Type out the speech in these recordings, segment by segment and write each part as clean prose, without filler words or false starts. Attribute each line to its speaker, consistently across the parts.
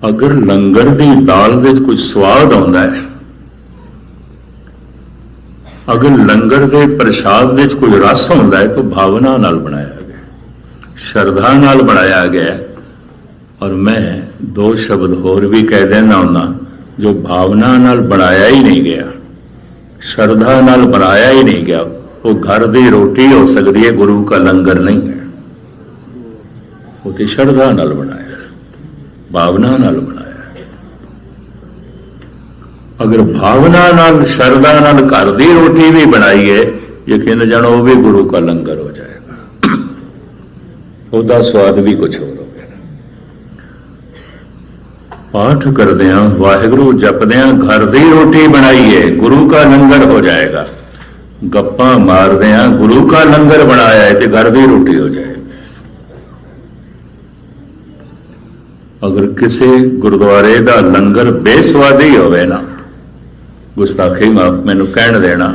Speaker 1: अगर लंगर की दाल दे कुछ स्वाद आउंदा है, अगर लंगर के प्रसाद दे कोई रस आउंदा है तो भावना नाल बनाया गया, श्रद्धा नाल बनाया गया। और मैं दो शब्द होर भी कह देना हुंदा, जो भावना नाल बनाया ही नहीं गया, श्रद्धा नाल बनाया ही नहीं गया, वो घर की रोटी हो सकती है, गुरु का लंगर नहीं है। वो तो श्रद्धा नाल बनाया, भावना नाल बनाया। अगर भावना नाल श्रद्धा नाल घर की रोटी भी बनाई है, यकीन जानो वो भी गुरु का लंगर हो जाएगा, उसका स्वाद भी कुछ और हो गया। पाठ करदियां वाहिगुरु जपदियां घर की रोटी बनाई है, गुरु का लंगर हो जाएगा। गप्पा मारदियां गुरु का लंगर बनाया है तो घर की रोटी हो जाएगी। अगर किसी गुरुद्वारे का लंगर बेसवादी होवे ना, गुस्ताखी माफ मैनू कहण देना,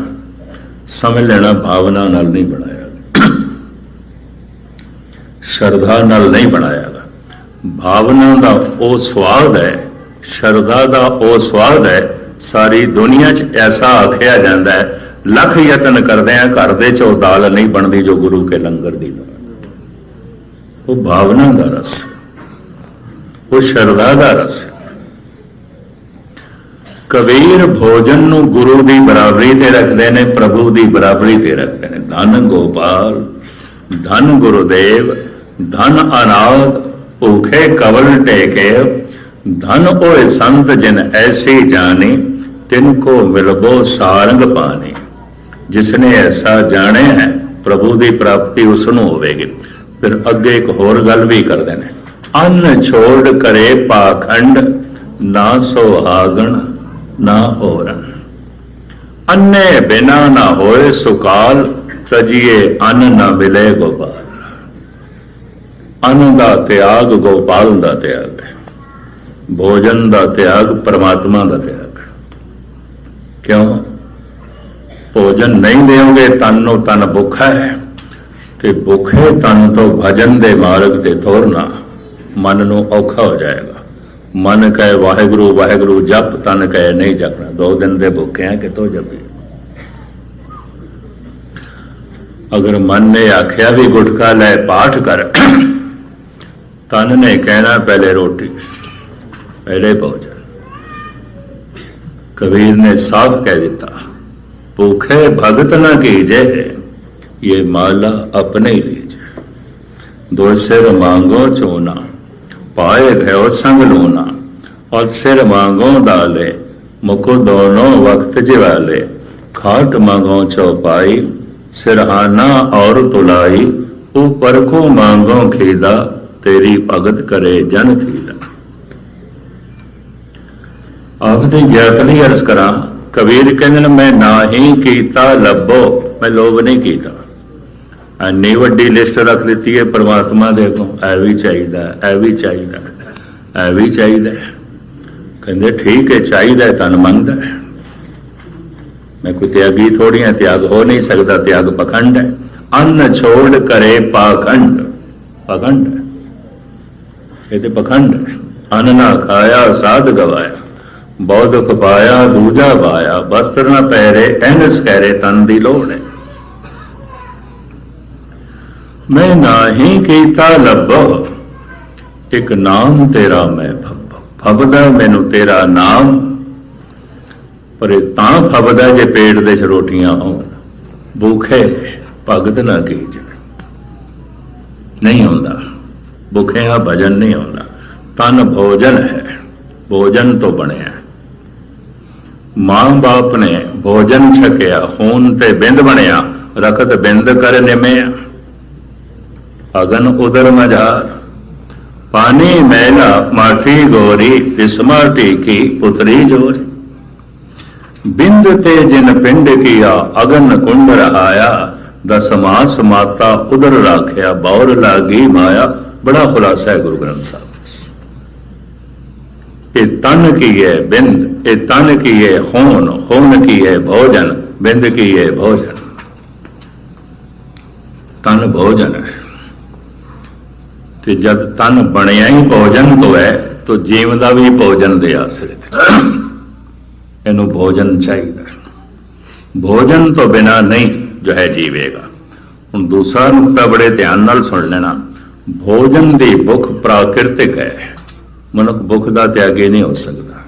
Speaker 1: समझ लेना भावना नाल नहीं बनाया, श्रद्धा नाल नहीं बनाया। भावना का वो स्वाद है, श्रद्धा का वो स्वाद है, सारी दुनिया च ऐसा आखिया जाता है, लख यतन करते हैं घर दे चो दाल नहीं बनती जो गुरु के लंगर की दाल। वो भावना का रस, वो श्रद्धा का रस। कबीर भोजन नू गुरु की बराबरी ते रखते हैं, प्रभु की बराबरी ते रखते हैं। धन गोपाल, धन गुरुदेव, धन अनाथ, भूखे कवल टेके, धन ओए संत जिन ऐसी जानी, तिनको मिलबो सारंग पानी। जिसने ऐसा जाने है प्रभु की प्राप्ति उसनों होगी। फिर अगे एक होर गल भी करते हैं, अन्न छोड़ करे पाखंड, ना सोहागण ना ओरन। अन्ने बिना ना होए सुकाल, तजिए अन्न ना मिले गोपाल। अन्न का त्याग गोपाल का त्याग है, भोजन का त्याग परमात्मा का त्याग है। क्यों? भोजन नहीं देओगे तन नो तन भुखा है, तो भुखे तन तो भजन दे मार्ग ते तोरना मन नू औखा हो जाएगा। मन कहे वाहिगुरु वाहिगुरु जप, तन कहे नहीं जपना। 2 दिन दे भुखे हैं कि तो जपी। अगर मन ने आख्या भी गुटखा लै पाठ कर, तन ने कहना पहले रोटी, पहले भोजन। कबीर ने साफ कह दिता, भूखे भगत न कीजे, ये माला अपने ही लीजिए। 2 सिर मांगो चोना, पाए भयो संग लोना। और सिर मांगो डाले, मुको दोनों वक्त जिवाले। खाट मांगो चौपाई, सिरहाना और तुलाई। ऊपर को मांगो खीदा, तेरी भगत करे जन थीला। आपने ज्ञापनी अर्ज करा, कबीर कहने मैं ना ही कीता लभो, मैं लोभ नहीं कीता। इन्नी वड्डी लिस्ट रख दी है परमात्मा देखो, ऐ भी चाहिए, ऐ भी चाहिए, ऐ भी चाहिए। कहते ठीक है, चाहिए तन मंगदा है। मैं कोई त्यागी थोड़ी है, त्याग हो नहीं सकता, त्याग पखंड है। अन्न छोड़ करे पाखंड, पखंड है, ये तो पखंड है। अन्न ना खाया साध गवाया, बौद्ध खपाया दूजा पाया। वस्त्र न पहरे एनस कहरे, तन दी लोड़ है। मैं ना ही कीता लभो, एक नाम तेरा मैं फब्बो। फबदा मैनू तेरा नाम, पर तां फबदा जे पेट दे च रोटियां होन। भूखे भगत ना कीज, नहीं होंदा भूखे हा भजन नहीं होंदा। तन भोजन है, भोजन तो बनया। मां बाप ने भोजन छकिया, खून ते बिंद बनया। रखत बिंद कर निमया, अगन उदर मजार। पानी मैला माटी गोरी, इस माटी की पुतरी जोरी। बिंद ते जिन पिंड किया, अगन कुंड रहाया। 10 मास माता उदर राख्या, बौर लागी माया। बड़ा खुलासा है गुरु ग्रंथ साहब। ये तन की है बिंद, ये तन की है खून, खून की है भोजन, बिंद की है भोजन। तन भोजन है, तो जब तन बनया ही भोजन तो है, तो जीवदा भी भोजन दे आसरे ते। इनू भोजन चाहिए, भोजन तो बिना नहीं जो है जीवेगा। हुण दूसरा नुकता बड़े ध्यान नाल सुन लेना, भोजन की भुख प्राकृतिक है, मनुख भुख का त्यागी नहीं हो सकता।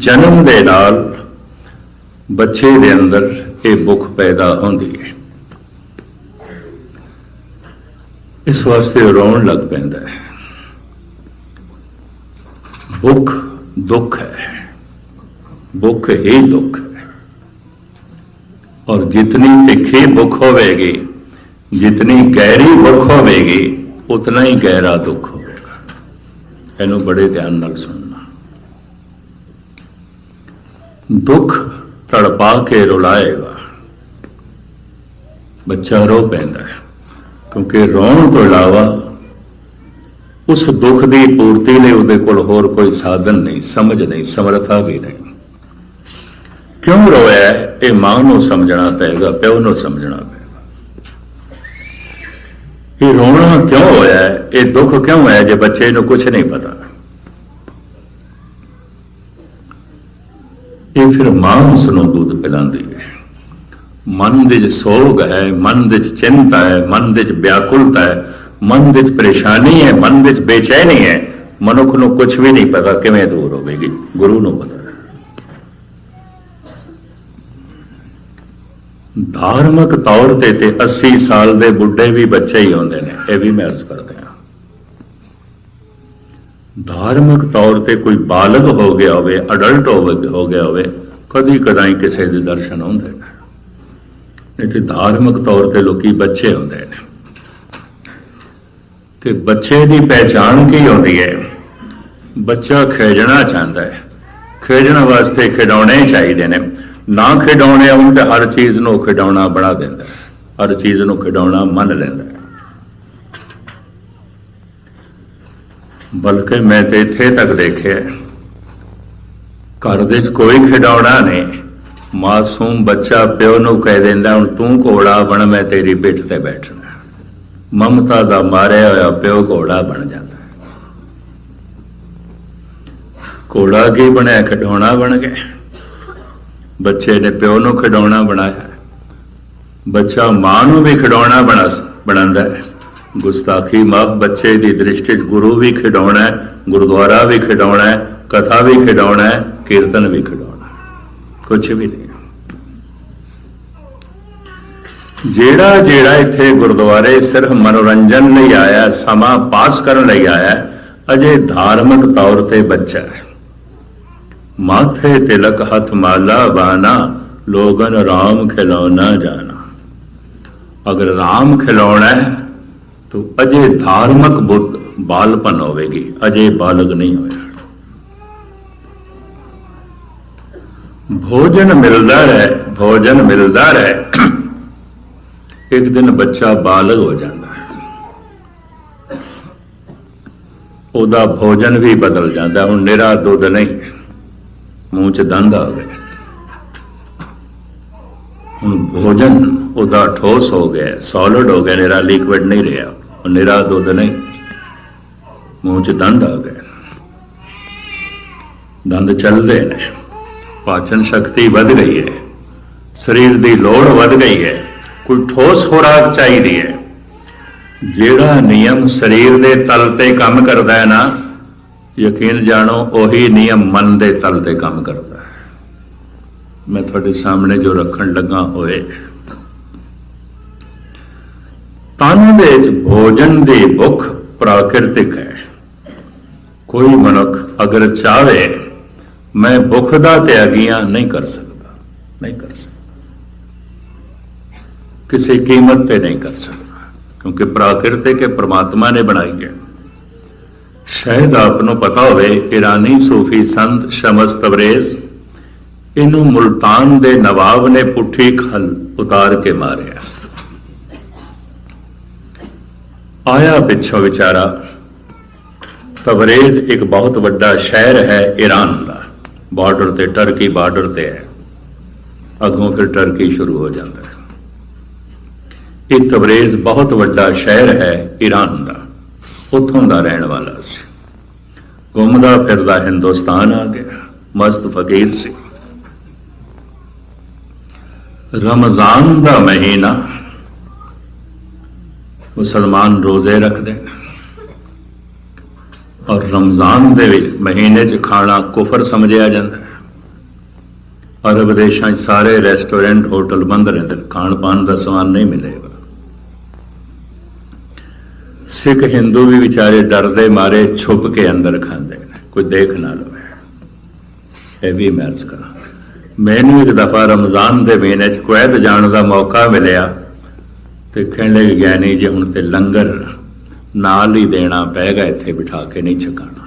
Speaker 1: जन्म दे नाल बच्चे दे अंदर ये भुख पैदा होती है, इस वास्ते रोन लग पैंदा है। भुख दुख है, भुख ही दुख है, और जितनी तिखी भुख होवेगी, जितनी गहरी भुख होवेगी, उतना ही गहरा दुख होगा। इनू बड़े ध्यान नाल सुनना। दुख तड़पा के रुलाएगा, बच्चा रो पैंदा है, क्योंकि रोण तो इलावा उस दुख की पूर्ति लिए उहदे कोल होर कोई साधन नहीं, समझ नहीं, समर्था भी नहीं। क्यों रोया? ये मां नूं समझना पेगा, प्यो नूं समझना पेगा। ये रोना क्यों होया है, ये दुख क्यों है, जे बच्चे नूं कुछ नहीं पता। ये फिर मां उसनूं दूध पिलांदी है। मन विच सोग है, मन विच चिंता है, मन विच व्याकुलता है, मन विच परेशानी है, मन विच बेचैनी है, मनुख नूं कुछ भी नहीं पता किवें दूर होवेगी, गुरु नूं पता। धार्मिक तौर ते 80 साल के बुढ़े भी बच्चे ही होंगे ने, यह भी मैं अर्ज करते हैं। धार्मिक तौर ते कोई बालग हो गया होवे, अडल्ट हो गया होवे, कदी कदाई किसी के दर्शन होंगे ने, नहीं तो धार्मिक तौर ते लोग बच्चे होंगे ने। ते बच्चे की पहचान की होती है? बच्चा खेडना चाहता है, खेडण वास्ते खिडौने चाहिए ने, ना खिडौने होण ते हर चीज़ नूं खिडौना बना देंदा है, हर चीज़ नूं खिडौना मन लैंदा है। बल्कि मैं तो इत्थे तक देखे, घर दे कोई खिडौना नहीं, मासूम बच्चा प्यो नूं कह देंदा हुण तूं घोड़ा बन, मैं तेरी पिठ ते बैठना। ममता दा मारिया होया प्यो घोड़ा बन जाता है। घोड़ा की बनया? खिडौना बन गया। बच्चे ने प्यो नूं खिडौना बनाया, बच्चा मां नूं भी खिडौना बनांदा है। गुस्ताखी माफ, बच्चे की दृष्टि गुरु भी खिडौना है, गुरुद्वारा भी खिडौना है, कथा भी खिडौना है, कीर्तन भी खिडौना है, कुछ भी नहीं। जेड़ा जेड़ा इत्थे गुरुद्वारे सिर्फ मनोरंजन नहीं आया, समा पास करने लई आया, अजे धार्मिक तौर पर बच्चा है। माथे तिलक हथ माला बाना, लोगन राम खिलौना जाना। अगर राम खिलौना है तो अजे धार्मिक बुद्ध बालपन होवेगी, अजे बालग नहीं होया। भोजन मिलता रहे, भोजन मिलता रहे, एक दिन बच्चा बालग हो जाता है, उहदा भोजन भी बदल जाता है। हुण निरा दुध नहीं, मूँह च दंद आ गए। हुण भोजन उहदा ठोस हो गया, सॉलिड हो गया, निरा लिक्विड नहीं रहा, निरा दुध नहीं, मूँह च दंद आ गए, दंद चलते ने, पाचन शक्ति वध गई है, शरीर की लोड़ वध गई है, कोई ठोस खुराक चाहिए है। जेड़ा नियम शरीर के तल ते काम करता है ना, यकीन जानो उही नियम मन के तल ते काम करता है। मैं थोड़े सामने जो रखन लगा होए, तन दे भोजन की भुख प्राकृतिक है। कोई मनुख अगर चाहे मैं भुख का त्यागी नहीं कर सकता, नहीं कर सकता, किसी कीमत पे नहीं कर सकता, क्योंकि प्राकृतिक के परमात्मा ने बनाई है। शायद आपको पता होवे, ईरानी सूफी संत शमस तबरेज इनू मुल्तान दे नवाब ने पुठी खल उतार के मारिया। आया पिछों बेचारा, तबरेज एक बहुत बड़ा शहर है ईरान का, बॉर्डर ते, टर्की बॉर्डर ते है, अगों फिर टर्की शुरू हो जाता है। एक तबरेज बहुत बड़ा शहर है ईरान का, उत्थों का रहने वाला। घूमदा फिरदा हिंदुस्तान आ गया, मस्त फकीर सी। रमजान का महीना मुसलमान रोजे रखते हैं और रमजान के महीने च खाना कुफर समझिया जाता है। अरब देशों सारे रेस्टोरेंट होटल बंद रहते, खाण पान का समान नहीं मिलेगा। सिख हिंदू भी बेचारे डरते मारे छुप के अंदर खाते हैं, कोई देख ना लवे। यह भी मैं अर्ज करा, मैनू एक दफा रमजान के महीने कुवैत जाने का मौका मिलया तो कहने लगे ज्ञानी जी हुण ते लंगर नाल ही देना पैगा, इत्थे बिठा के नहीं छकाना,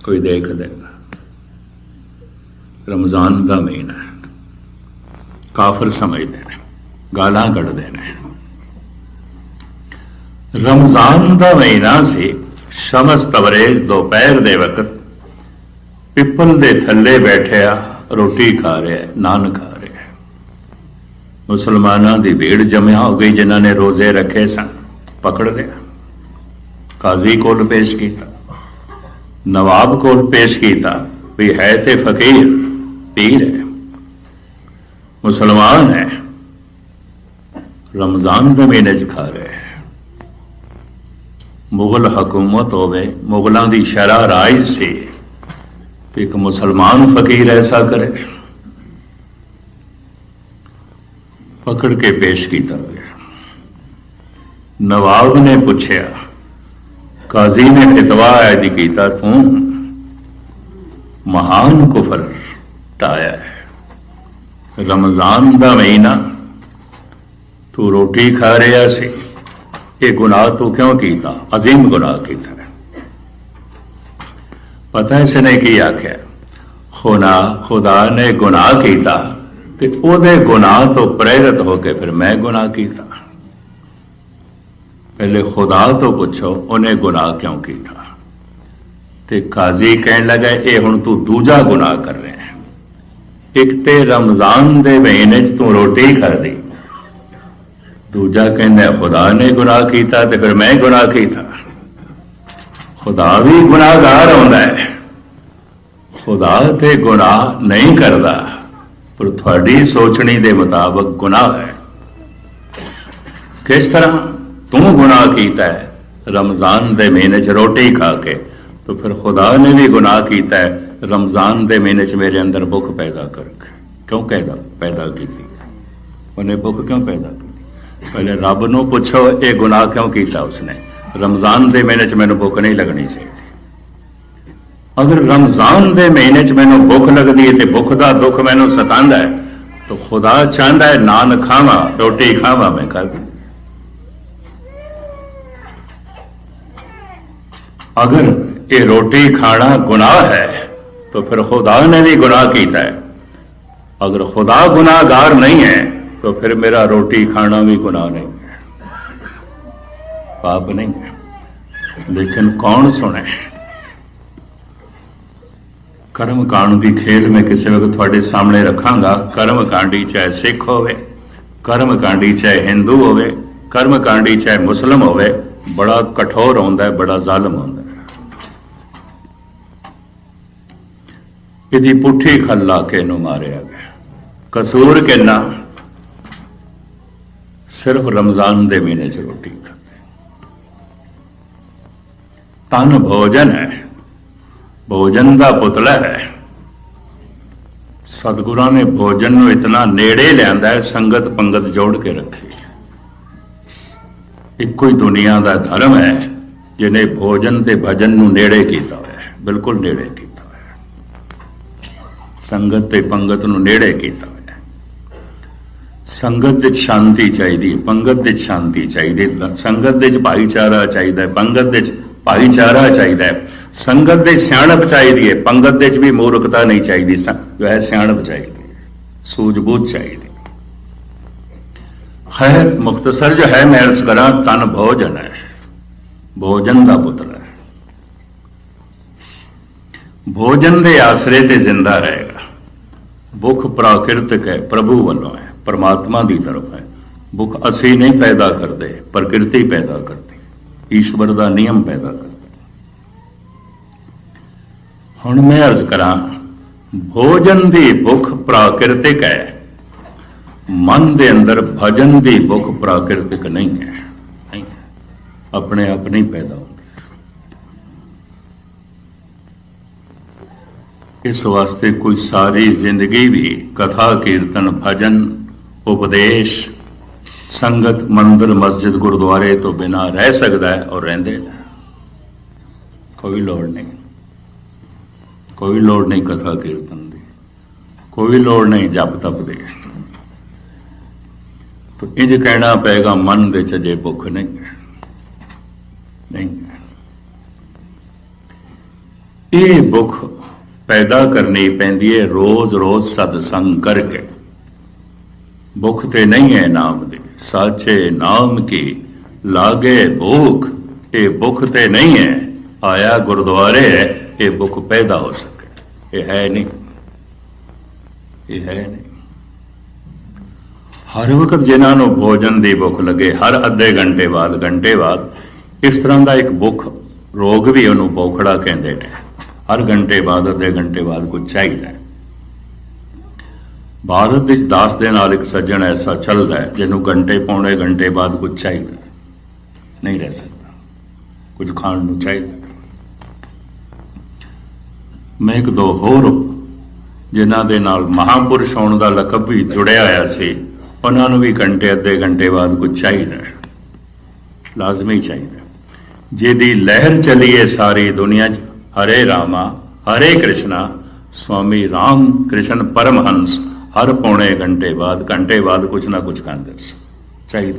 Speaker 1: कोई देख लेगा। रमजान का महीना है, काफिर समझते हैं, गालां कढ़ते हैं। रमजान का महीना से शमस तवरेज दोपहर दे वक्त पिपल दे थल्ले बैठिया रोटी खा रहा है, नान खा रहा है। मुसलमानों की भीड़ जमिया हो गई, जिन्होंने रोजे रखे सन पकड़ लिया, काजी को पेश किया, नवाब को पेश किया, भी है ते फकीर पीर है, मुसलमान है, रमजान के महीने च खा रहे हैं। मुगल हुकूमत होवे, मुगलों की शरह राइज से एक मुसलमान फकीर ऐसा करे, पकड़ के पेश किया गया। नवाब ने पूछा, काजी ने फितवा ऐदी किया, तू महान कुफर टाया है। रमजान का महीना तू रोटी खा रहा सी, ये गुनाह तू क्यों किया? अजीम गुनाह किया। पता है इसने की आख्या? खुदा ने गुनाह किया ते ओदे गुनाह तो प्रेरित होकर फिर मैं गुनाह किया। पहले खुदा तो पूछो उन्हें गुनाह क्यों किया। ते काजी कहने लगा ये हुण तू दूजा गुनाह कर रहे हैं। एक ते रमजान दे महीने च तू रोटी कर दी, दूजा कहना खुदा ने गुनाह किया तो फिर मैं गुनाह किया। खुदा भी गुनाहगार होता है, खुदा ते गुनाह नहीं करता, पर थोड़ी सोचनी के मुताबिक गुनाह है। किस तरह तू गुनाह किया है रमजान के महीने च रोटी खा के, तो फिर खुदा ने भी गुनाह किया है रमजान के महीने च मेरे अंदर भुख पैदा करके। क्यों पैदा की? उन्हें भुख क्यों पैदा की? पहले रब नूं पुछो ये गुनाह क्यों किया उसने। रमजान के महीने च मैनूं भुख नहीं लगनी चाहिए। अगर रमजान के महीने च मैनूं भुख लगती है तो भुख का दुख मैनूं सतांदा है, तो खुदा चाहता है नान खावा, रोटी खावा, मैं कर दूं। अगर ये रोटी खाना गुनाह है तो फिर खुदा ने भी गुनाह किया है। अगर खुदा गुनाहगार नहीं है तो फिर मेरा रोटी खाना भी गुनाह नहीं है, पाप नहीं है। लेकिन कौन सुने? कर्म कांड की खेल में किसी वक्त थोड़े सामने रखांगा। कर्म कांडी चाहे सिख होवे, कर्म कांडी चाहे हिंदू होवे, कर्म कांडी चाहे मुस्लिम होवे, बड़ा कठोर होंदा है, बड़ा जालिम होंदा है। इहदी पुठी खल ला के इहनूं मारिया गया। कसूर किन्ना? सिर्फ रमजान के महीने से रोटी खाते। तन भोजन है, भोजन का पुतला है। सतगुरां ने भोजन को इतना नेड़े लियांदा है, संगत पंगत जोड़ के रखी। एक ही दुनिया का धर्म है जिन्हें भोजन ते भजन नूं नेड़े किया होया है, बिल्कुल नेड़े किया होया है। संगत ते पंगत नूं नेड़े किया होया है। संगत विच शांति चाहिए, पंगत विच शांति चाहिए, संगत विच भाईचारा चाहिए, पंगत विच भाईचारा चाहिए, संगत विच सियाणप चाहिए, पंगत विच भी मूर्खता नहीं चाहिए, जो है सियाणप चाहिए, सूझबूझ चाहिए। खैर मुख्तसर जो है मैं अर्ज करा, तन भोजन है, भोजन का पुतला है। भोजन के आसरे ते जिंदा रहेगा। भुख प्राकृतिक है, प्रभु वालों है, परमात्मा की तरफ है। भुख असी नहीं पैदा करते, प्रकृति पैदा करती, ईश्वर का नियम पैदा करता। हुण मैं अर्ज करा, भोजन दी भुख प्राकृतिक है, मन दे अंदर भजन दी भुख प्राकृतिक नहीं है, नहीं है, अपने आप नहीं पैदा होती। इस वास्ते कोई सारी जिंदगी भी कथा कीर्तन भजन उपदेश संगत मंदिर मस्जिद गुरुद्वारे तो बिना रह सकता है, और रहंदे कोई लोड़ नहीं, कोई लोड़ नहीं कथा कीर्तन दी, कोई लोड़ नहीं जप तप दी। तो इंज कहना पेगा मन दे चजे भुख नहीं है, नहीं है। ये भुख पैदा करनी पैंदी है रोज रोज सत्संग करके। भुख ते नहीं है नाम दी, साचे नाम की लागे भूख, ये भुख ते नहीं है, आया गुरुद्वारे है, ये भुख पैदा हो सके, ये है नहीं, ये है नहीं। हर वक्त जिन्होंने भोजन की भुख लगे, हर अद्धे घंटे बाद इस तरह का एक भुख रोग भी उन्होंने बोखड़ा कहते हैं। हर घंटे बाद अद्धे घंटे बाद कुछ चाहिए। भारत इस 10 दिन नाल एक सज्जन ऐसा चलता है जिन्होंने घंटे पौने घंटे बाद कुछ चाहिए, नहीं रह सकता, कुछ खाण को चाहिए। मैं एक दो होर जिन्हों के नाल महापुरुष होने का लकब भी जुड़िया होया सी, उन्होंने भी घंटे अद्धे घंटे बाद कुछ चाहिए, लाजमी चाहिए। जिहदी लहर चली है सारी दुनिया च, हरे रामा हरे कृष्णा स्वामी राम कृष्ण परमहंस, हर पौने घंटे बाद कुछ ना कुछ कहते चाहिए।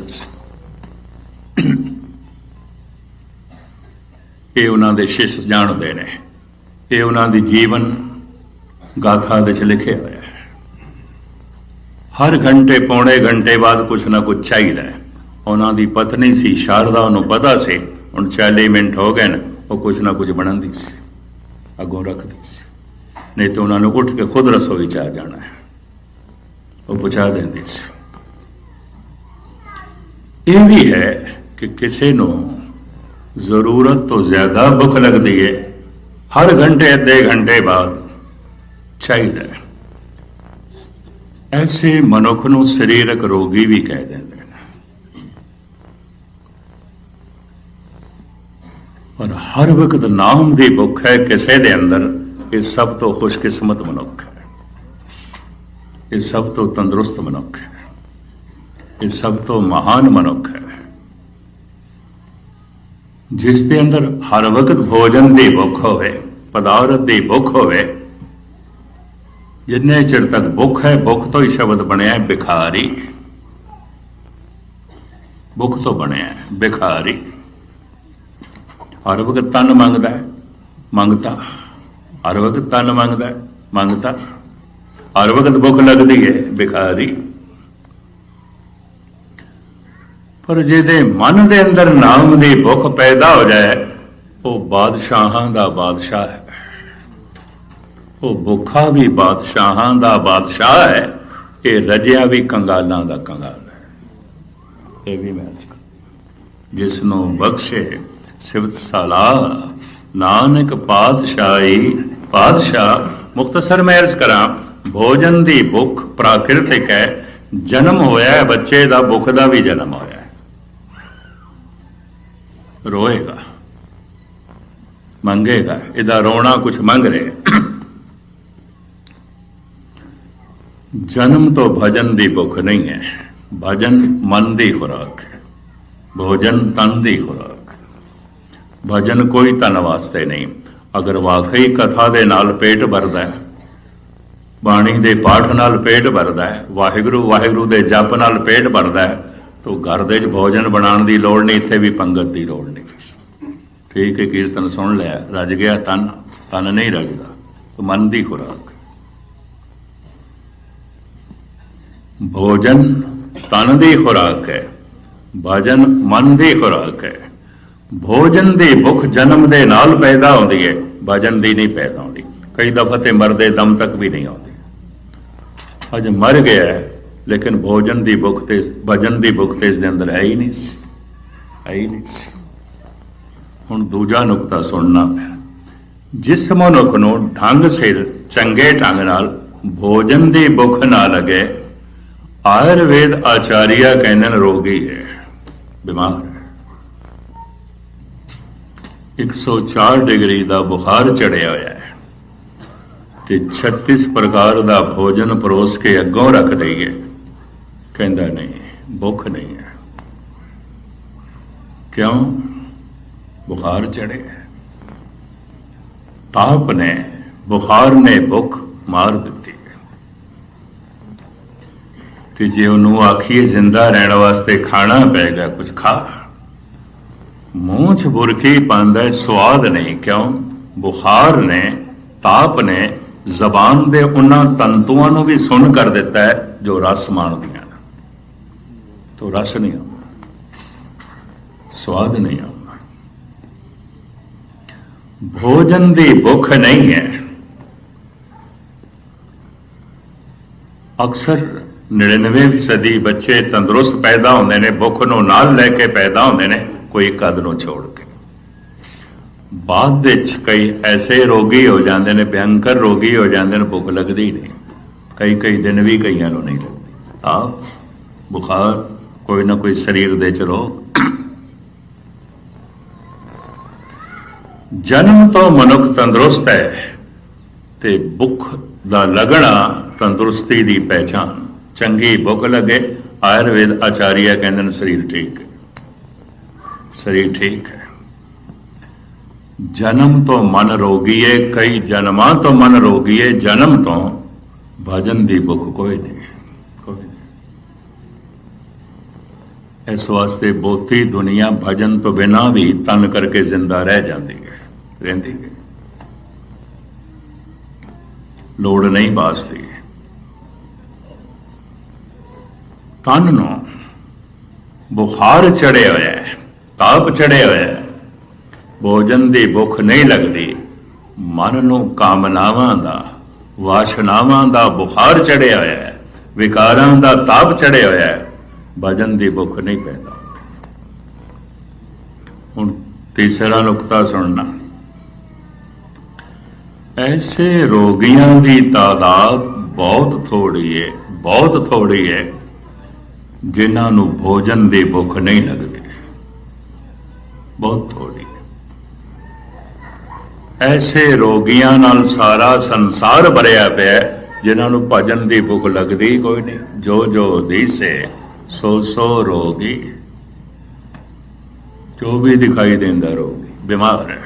Speaker 1: ये उन्होंने शिष्य जानते हैं, ये उन्होंने जीवन गाथा विच लिखे हुए है। हर घंटे पौने घंटे बाद कुछ ना कुछ चाहिए। उन्होंने पत्नी सी शारदा, उन्होंने पता से हुण 40 मिनट हो गए, वो कुछ ना कुछ बनाती सी, अगों रखती सी, नहीं तो उन्होंने उठ के खुद रसोई च आ जाना है, वो पहुंचा देंदी सी। ये भी है कि किसी को जरूरत तो ज्यादा भुख लगती है, हर घंटे अद्धे घंटे बाद चाहिए। ऐसे मनुख को शरीरक रोगी भी कह देंगे। पर हर वक्त नाम की भुख है किसी के अंदर, ये सब तो खुशकिस्मत मनुख है, ये सब तो तंदुरुस्त मनुख है, ये सब तो महान मनुख है। जिसके अंदर हर वक्त भोजन की भुख होवे, पदार्थ की भुख होवे, जिन्ने चिर तक भुख है, भुख तो ही शब्द बनया भिखारी, भुख तो बनया भिखारी। हर वक्त तन मंगता है, मंगता, हर वक्त तन मंगता है, मंगता, हर वक्त भुख लगती है, भिखारी। पर जिहदे मन के अंदर नाम की भुख पैदा हो जाए, वो बादशाहां दा बादशाह है, वो भुखा भी बादशाहां दा बादशाह है, ये रजिया भी कंगालां दा कंगाल है। ये भी मैं जिसनों बख्शे सिवत सलाह नानक पातशाही पातशाह। मुख्तसर मैं अर्ज करा, भोजन की भुख प्राकृतिक है, जन्म होया है बच्चे का, भुख का भी जन्म होया है, रोएगा मंगेगा, इदा रोना कुछ मंग रहे। जन्म तो भजन की भुख नहीं है, भजन मन की खुराक है, भोजन तन की खुराक। भजन कोई तन वास्ते नहीं। अगर वाकई कथा दे नाल पेट भरदा है, बाणी दे पाठ नाल पेट भरदा है, वाहिगुरू वाहिगुरू दे जप नाल पेट भरदा है, तो घर दे भोजन बनाने की लोड़ नहीं, इत्थे भी पंगत की लोड़ नहीं। ठीक है, कीर्तन सुन लिया, रज गया तन, तन नहीं रजदा, तो मन की खुराक। भोजन तन की खुराक है, भजन मन की खुराक है। भोजन की भुख जन्म दे नाल पैदा होती है, भजन की नहीं पैदा होती। कई दफा तो मरदे दम तक भी नहीं आती। अज मर गया है, लेकिन भोजन की भुख ते भजन की भुख ते इसके अंदर है ही नहीं, है ही नहीं। हुण दूजा नुकता सुनना है। ਜਿਸ ਮਨੁੱਖ ਨੂੰ ਢੰਗ ਸਿਰ ਚੰਗੇ ਢੰਗ ਨਾਲ ਭੋਜਨ ਦੀ ਭੁੱਖ ਨਾ ਲੱਗੇ, ਆਯੁਰਵੇਦ ਆਚਾਰੀਆ ਕਹਿੰਦੇ ਨੇ ਰੋਗੀ ਹੈ, ਬਿਮਾਰ ਹੈ। 104 ਡਿਗਰੀ ਦਾ ਬੁਖਾਰ ਚੜਿਆ ਹੋਇਆ ਹੈ ਤੇ 36 ਪ੍ਰਕਾਰ ਦਾ ਭੋਜਨ ਪਰੋਸ ਕੇ ਅੱਗੋਂ ਰੱਖ ਦਈਏ, ਕਹਿੰਦਾ ਨਹੀਂ, ਭੁੱਖ ਨਹੀਂ ਹੈ। ਕਿਉਂ? ਬੁਖਾਰ ਚੜਿਆ, ਤਾਪ ਨੇ, ਬੁਖਾਰ ਨੇ ਭੁੱਖ ਮਾਰ ਦਿੱਤੀ। ਤੇ ਜੇ ਉਹਨੂੰ ਆਖੀਏ ਜ਼ਿੰਦਾ ਰਹਿਣ ਵਾਸਤੇ ਖਾਣਾ ਪਏਗਾ, ਕੁਝ ਖਾ, ਮੂੰਹ 'ਚ ਬੁਰਕੀ ਪਾਉਂਦਾ, ਸਵਾਦ ਨਹੀਂ। ਕਿਉਂ? ਬੁਖਾਰ ਨੇ, ਤਾਪ ਨੇ ਜ਼ਬਾਨ ਦੇ ਉਹਨਾਂ ਤੰਤੂਆਂ ਨੂੰ ਵੀ ਸੁੰਨ ਕਰ ਦਿੱਤਾ ਹੈ ਜੋ ਰਸ ਮਾਣਦੀਆਂ ਨੇ। ਤੋ ਰਸ ਨਹੀਂ ਆਉਂਦਾ, ਸਵਾਦ ਨਹੀਂ ਆਉਂਦਾ। ਭੋਜਨ ਦੀ ਭੁੱਖ ਨਹੀਂ ਹੈ। ਅਕਸਰ 99% ਬੱਚੇ ਤੰਦਰੁਸਤ ਪੈਦਾ ਹੁੰਦੇ ਨੇ, ਭੁੱਖ ਨੂੰ ਨਾਲ ਲੈ ਕੇ ਪੈਦਾ ਹੁੰਦੇ ਨੇ, ਕੋਈ ਕਦ ਨੂੰ ਛੋੜ ਕੇ। ਬਾਅਦ ਵਿੱਚ ਕਈ ਐਸੇ ਰੋਗੀ ਹੋ ਜਾਂਦੇ ਨੇ, ਭਿਅੰਕਰ ਰੋਗੀ ਹੋ ਜਾਂਦੇ ਨੇ, ਭੁੱਖ ਲੱਗਦੀ ਨਹੀਂ, ਕਈ ਦਿਨ ਵੀ ਕਈਆਂ ਨੂੰ ਨਹੀਂ ਲੱਗਦੀ। ਤਾਪ, ਬੁਖਾਰ, ਕੋਈ ਨਾ ਕੋਈ ਸਰੀਰ ਦੇ ਚ ਰੋਗ। ਜਨਮ ਤੋਂ ਮਨੁੱਖ ਤੰਦਰੁਸਤ ਹੈ ਤੇ ਭੁੱਖ ਦਾ ਲੱਗਣਾ ਤੰਦਰੁਸਤੀ ਦੀ ਪਹਿਚਾਨ। ਚੰਗੀ ਭੁੱਖ ਲੱਗੇ, ਆਯੁਰਵੇਦ ਆਚਾਰੀਆ ਕਹਿੰਦੇ ਨੇ ਸਰੀਰ ਠੀਕ ਹੈ, ਸਰੀਰ ਠੀਕ ਹੈ। ਜਨਮ ਤੋਂ ਮਨ ਰੋਗੀ ਹੈ, ਕਈ ਜਨਮਾਂ ਤੋਂ ਮਨ ਰੋਗੀ ਹੈ, ਜਨਮ ਤੋਂ ਭਜਨ ਦੀ ਭੁੱਖ ਕੋਈ ਨਹੀਂ, ਕੋਈ ਨਹੀਂ। ਇਸ ਵਾਸਤੇ ਬਹੁਤੀ ਦੁਨੀਆ ਭਜਨ ਤੋਂ ਬਿਨਾਂ ਵੀ ਤਨ ਕਰਕੇ ਜ਼ਿੰਦਾ ਰਹਿ ਜਾਂਦੀ ਹੈ, ਰਹਿੰਦੀ ਹੈ, ਲੋੜ ਨਹੀਂ ਵਾਸਤੇ। ਤਨ ਨੂੰ ਬੁਖਾਰ ਚੜਿਆ ਹੋਇਆ ਹੈ, ਤਾਪ ਚੜਿਆ ਹੋਇਆ ਹੈ, ਭੋਜਨ ਦੀ ਭੁੱਖ ਨਹੀਂ ਲੱਗਦੀ, ਮਨ ਨੂੰ ਕਾਮਨਾਵਾਂ ਦਾ, ਵਾਸ਼ਨਾਵਾਂ ਦਾ ਬੁਖਾਰ ਚੜਿਆ ਹੋਇਆ ਹੈ, ਵਿਕਾਰਾਂ ਦਾ ਤਾਪ ਚੜਿਆ ਹੋਇਆ ਹੈ, ਭਜਨ ਦੀ ਭੁੱਖ ਨਹੀਂ ਪੈਦਾ। ਹੁਣ ਤੀਸਰਾ ਨੁਕਤਾ ਸੁਣਨਾ। ਐਸੇ ਰੋਗੀਆਂ ਦੀ ਤਾਦਾਦ ਬਹੁਤ ਥੋੜੀ ਹੈ, ਬਹੁਤ ਥੋੜੀ ਹੈ, ਜਿਨ੍ਹਾਂ ਨੂੰ ਭੋਜਨ ਦੀ ਭੁੱਖ ਨਹੀਂ ਲੱਗਦੀ, ਬਹੁਤ ਥੋੜੀ ਹੈ। ਐਸੇ ਰੋਗੀਆਂ ਨਾਲ ਸਾਰਾ ਸੰਸਾਰ ਭਰਿਆ ਪਿਆ, ਜਿਨ੍ਹਾਂ ਨੂੰ ਭਜਨ ਦੀ ਭੁੱਖ ਲੱਗਦੀ ਕੋਈ ਨਹੀਂ। ਜੋ ਜੋ ਦੀਸੇ ਸੋ ਸੋ ਰੋਗੀ, ਜੋ ਵੀ ਦਿਖਾਈ ਦਿੰਦਾ ਰੋਗੀ, ਬਿਮਾਰ ਹੈ।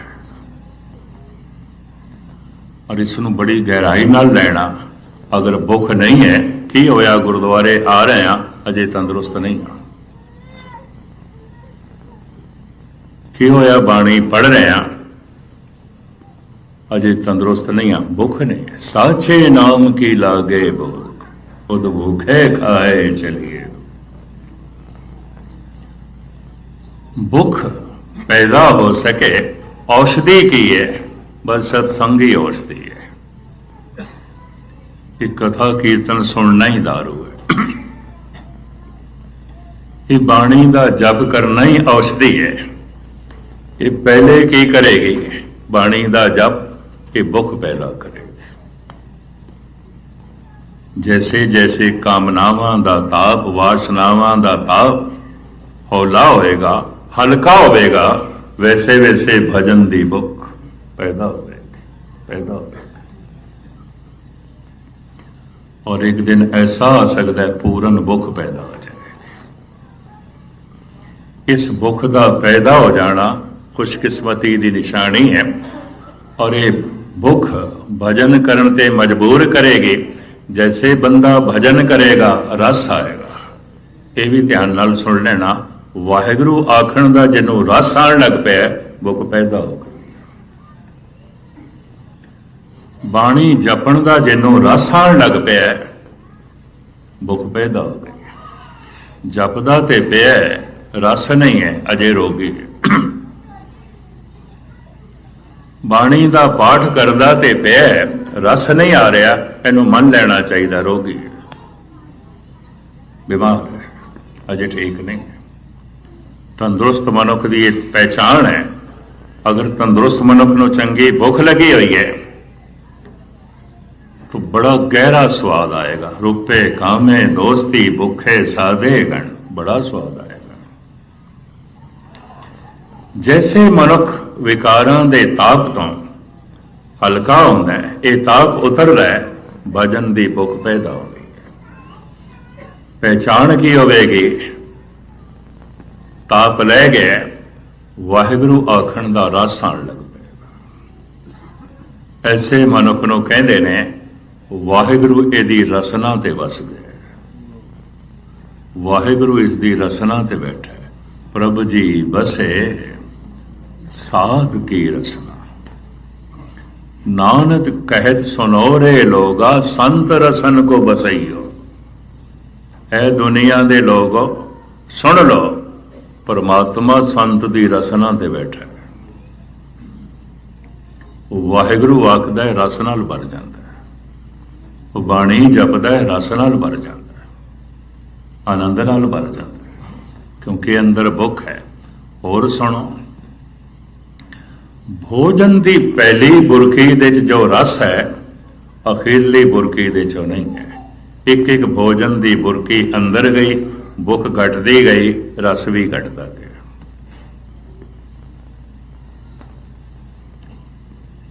Speaker 1: ਔਰ ਇਸ ਨੂੰ ਬੜੀ ਗਹਿਰਾਈ ਨਾਲ ਲੈਣਾ। ਅਗਰ ਭੁੱਖ ਨਹੀਂ ਹੈ, ਕੀ ਹੋਇਆ? ਗੁਰਦੁਆਰੇ ਆ ਰਹੇ ਹਾਂ, ਅਜੇ ਤੰਦਰੁਸਤ ਨਹੀਂ ਹਾਂ। ਕੀ ਹੋਇਆ? ਬਾਣੀ ਪੜ੍ਹ ਰਹੇ ਹਾਂ, ਅਜੇ ਤੰਦਰੁਸਤ ਨਹੀਂ ਹਾਂ, ਭੁੱਖ ਨਹੀਂ ਹੈ। ਸਾਚੇ ਨਾਮ ਕੀ ਲਾਗੇ ਭੁੱਖ, ਉਦ ਭੁੱਖੇ ਖਾਏ ਚਲੀਏ। ਭੁੱਖ ਪੈਦਾ ਹੋ ਸਕੇ, ਔਸ਼ਧੀ ਕੀ ਹੈ? ਬਸ ਸਤਸੰਗ ਹੀ ਔਸ਼ਧੀ ਹੈ। ਇਹ ਕਥਾ ਕੀਰਤਨ ਸੁਣਨਾ ਹੀ ਦਾਰੂ ਹੈ। ਇਹ ਬਾਣੀ ਦਾ ਜਪ ਕਰਨਾ ਹੀ ਔਸ਼ਧੀ ਹੈ। ਇਹ ਪਹਿਲੇ ਕੀ ਕਰੇਗੀ? ਬਾਣੀ ਦਾ ਜਪ ਇਹ ਭੁੱਖ ਪੈਦਾ ਕਰੇਗੀ। ਜੈਸੇ ਜੈਸੇ ਕਾਮਨਾਵਾਂ ਦਾ ਤਾਪ, ਵਾਸ਼ਨਾਵਾਂ ਦਾ ਤਾਪ ਹੌਲਾ ਹੋਏਗਾ, ਹਲਕਾ ਹੋਵੇਗਾ, ਵੈਸੇ ਵੈਸੇ ਭਜਨ ਦੀ ਭੁੱਖ ਪੈਦਾ ਹੋਵੇਗੀ, ਪੈਦਾ ਹੋਵੇਗੀ। ਔਰ ਇੱਕ ਦਿਨ ਐਸਾ ਆ ਸਕਦਾ ਹੈ ਪੂਰਨ ਭੁੱਖ ਪੈਦਾ ਹੋ ਜਾਏਗੀ। ਇਸ ਭੁੱਖ ਦਾ ਪੈਦਾ ਹੋ ਜਾਣਾ ਖੁਸ਼ਕਿਸਮਤੀ ਦੀ ਨਿਸ਼ਾਨੀ ਹੈ। ਔਰ ਇਹ ਭੁੱਖ ਭਜਨ ਕਰਨ ਤੇ ਮਜਬੂਰ ਕਰੇਗੀ। ਜੈਸੇ ਬੰਦਾ ਭਜਨ ਕਰੇਗਾ, ਰਸ ਆਏਗਾ। ਇਹ ਵੀ ਧਿਆਨ ਨਾਲ ਸੁਣ ਲੈਣਾ। ਵਾਹਿਗੁਰੂ ਆਖਣ ਦਾ ਜਿਹਨੂੰ ਰਸ ਆਉਣ ਲੱਗ ਪਿਆ, ਭੁੱਖ ਪੈਦਾ ਹੋ ਗਈ। ਬਾਣੀ ਜਪਣ ਦਾ ਜਿਹਨੂੰ ਰਸ ਆਉਣ ਲੱਗ ਪਿਆ, ਭੁੱਖ ਪੈਦਾ ਹੋ ਗਈ। ਜਪਦਾ ਤੇ ਪਿਆ, ਰਸ ਨਹੀਂ ਹੈ, ਅਜੇ ਰੋਗੀ ਹੈ। ਬਾਣੀ ਦਾ ਪਾਠ ਕਰਦਾ ਤੇ ਪਿਆ, ਰਸ ਨਹੀਂ ਆ ਰਿਹਾ, ਇਹਨੂੰ ਮੰਨ ਲੈਣਾ ਚਾਹੀਦਾ ਰੋਗੀ ਹੈ, ਬਿਮਾਰ ਹੈ, ਅਜੇ ਠੀਕ ਨਹੀਂ ਹੈ। ਤੰਦਰੁਸਤ ਮਨੁੱਖ ਦੀ ਇਹ ਪਹਿਚਾਣ ਹੈ अगर तंदुरुस्त मनुख ਨੂੰ ਚੰਗੀ ਭੁੱਖ ਲੱਗੀ ਹੋਈ ਹੈ तो बड़ा गहरा स्वाद आएगा। रुपए कामे दोस्ती भुखे सादे गण, बड़ा स्वाद आएगा। जैसे मनुख विकारां दे ताप तो हल्का होंदा है, ये ताप उतर रहा है, भजन दी भुख पैदा होगी। पहचान की होगी, ताप लै गया, वाहिगुरू आखण दा रस आण लग पेगा। ऐसे मनुख नूं कहंदे ने वाहिगुरू इहदी रसना ते वस गया, वाहिगुरू इसदी रसना ते बैठा है। प्रभु जी बसे साध की रसना, नानक कहत सुनो रे लोगा, संत रसन को बसइयो। है दुनिया दे लोगो सुन लो, परमात्मा संत दी रसना ते बैठा है। वाहिगुरू आखदा है रस नाल भर जांदा, बाणी जपदा है रस नाल भर जाता है, आनंद नाल भर जाता है, क्योंकि अंदर भुख है। और सुनो, भोजन की पहली बुरकी दे जो रस है, अखीरली बुरकी दे चो नहीं है। एक एक भोजन की बुरकी अंदर गई, भुख घटती गई, रस भी घटता गया।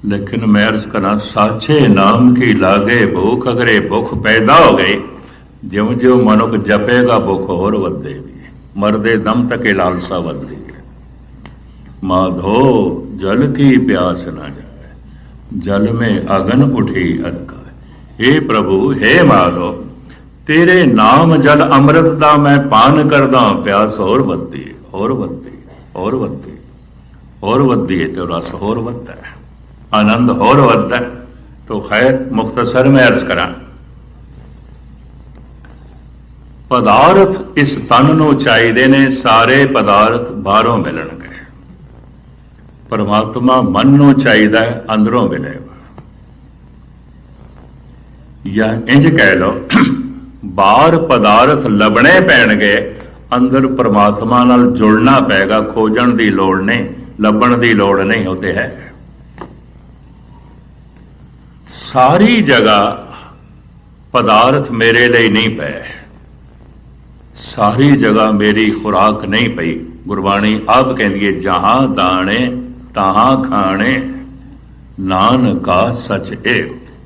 Speaker 1: लेकिन मैं अर्ज करा, साचे नाम की लागे भूख, अगर ये भुख पैदा हो गई, ज्यों ज्यों मनुख जपेगा भुख और वधेगी, मरदे दम तक ये लालसा वधदी है। माधो जल की प्यास न जाए, जल में अगन उठी अरका। हे प्रभु, हे माधो, तेरे नाम जल अमृत दा मैं पान करदा, प्यास और वधदी, और वधदी, और वधदी, और वधदी है, तो रस और वधदा है, आनंद होर वधदा है। तो खैर मुख्तसर में अर्ज करा, पदार्थ इस तन नूं चाहीदे ने, सारे पदार्थ बाहरों मिलणगे। परमात्मा मन नूं चाहीदा है, अंदरों मिलेगा। या इंज कह लो, बाहर पदार्थ लभणे पैणगे, अंदर परमात्मा नाल जुड़ना पैगा। खोजण दी लोड़ नहीं, लभण दी लोड़ नहीं, होते है। सारी जगह पदार्थ मेरे लिए नहीं पे, सारी जगह मेरी खुराक नहीं पई। गुरबाणी आप कहती है, जहां दाने तहां खाने, नानका सच ए।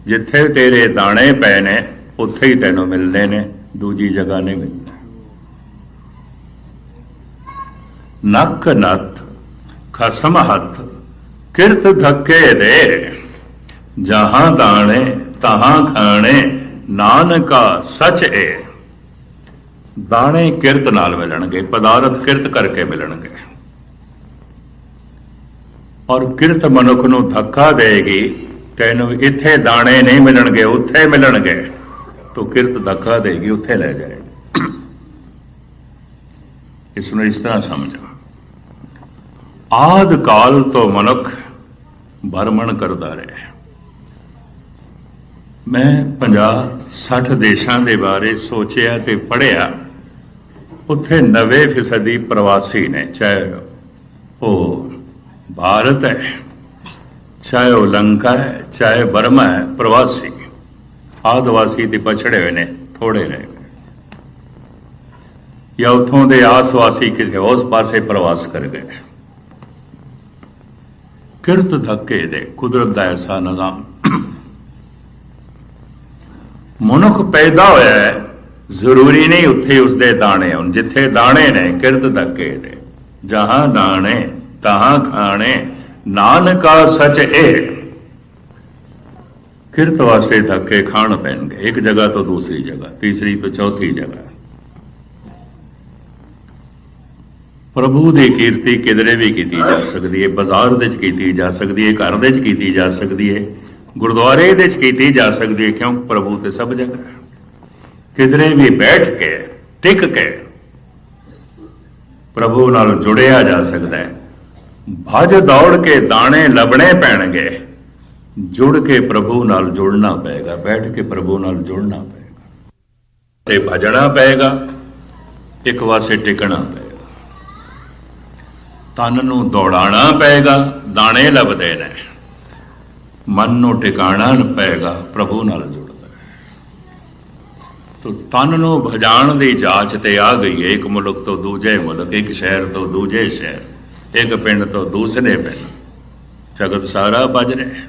Speaker 1: जिथे तेरे दाने पै ने, उत्थे ही तैनों मिलने ने, दूजी जगह नहीं मिलना। नक नत खसम हथ, किरत धक्के दे, जहां दाने तहां खाने, नानका सच ए। दाने किरत नाल मिलणगे, पदार्थ किरत करके मिलणगे। और किरत मनुख नूं धक्का देगी, तैनूं इत्थे दाने नहीं मिलणगे, उत्थे मिलणगे। तो किरत धक्का देगी, उत्थे ले जाएगी। इसनूं इस तरह समझो, आद काल तो मनुख भरमण करता रहा। मैं 50-60 देशों के बारे सोचिया ते पढ़िया, उत्थे 90% प्रवासी ने, चाहे वो भारत है, चाहे वो लंका है, चाहे बर्मा है, प्रवासी। आदिवासी ते पछड़े हुए ने, थोड़े रह गए, या उतों के आसवासी किसी उस पासे प्रवास कर गए। किरत धक्के दे, कुदरत का ऐसा निजाम। मनुख पैदा होया है, जरूरी नहीं उत्थे उसके दाने होण। जिथे दाने ने, किरत धक्के दे, जहां दाने तहां खाने, नानका सच ए। किरत वास्ते धक्के खाण पैणगे, एक जगह तो दूसरी जगह, तीसरी तो चौथी जगह। प्रभु की कीर्ति किधरे भी की जा सकती है, बाजार दे की जा सकती है, घर दे की जा सकती है, गुरुद्वारे दे की जा सकती है। क्यों? प्रभु तो सब जगह, किधरे भी बैठ के टिक के प्रभु नाल जुड़िया जा सकता है। भज दौड़ के दाने लभने पैणगे, जुड़ के प्रभु नाल जुड़ना पेगा, बैठ के प्रभु नाल जुड़ना पेगा, ते भजना पेगा, एक वासे टिकना पेगा। ਤਨ ਨੂੰ ਦੌੜਾਣਾ ਪਏਗਾ, ਦਾਣੇ ਲੱਭਦੇ ਨੇ। ਮਨ ਨੂੰ ਟਿਕਾਣਾ ਪਏਗਾ, ਪ੍ਰਭੂ ਨਾਲ ਜੁੜਦਾ ਹੈ। ਤੋ ਤਨ ਨੂੰ ਭਜਾਣ ਦੀ ਜਾਂਚ ਤੇ ਆ ਗਈ ਹੈ। ਇੱਕ ਮੁਲਕ ਤੋਂ ਦੂਜੇ ਮੁਲਕ, ਇੱਕ ਸ਼ਹਿਰ ਤੋਂ ਦੂਜੇ ਸ਼ਹਿਰ, ਇੱਕ ਪਿੰਡ ਤੋਂ ਦੂਸਰੇ ਪਿੰਡ, ਜਗਤ ਸਾਰਾ ਭਜ ਰਿਹਾ।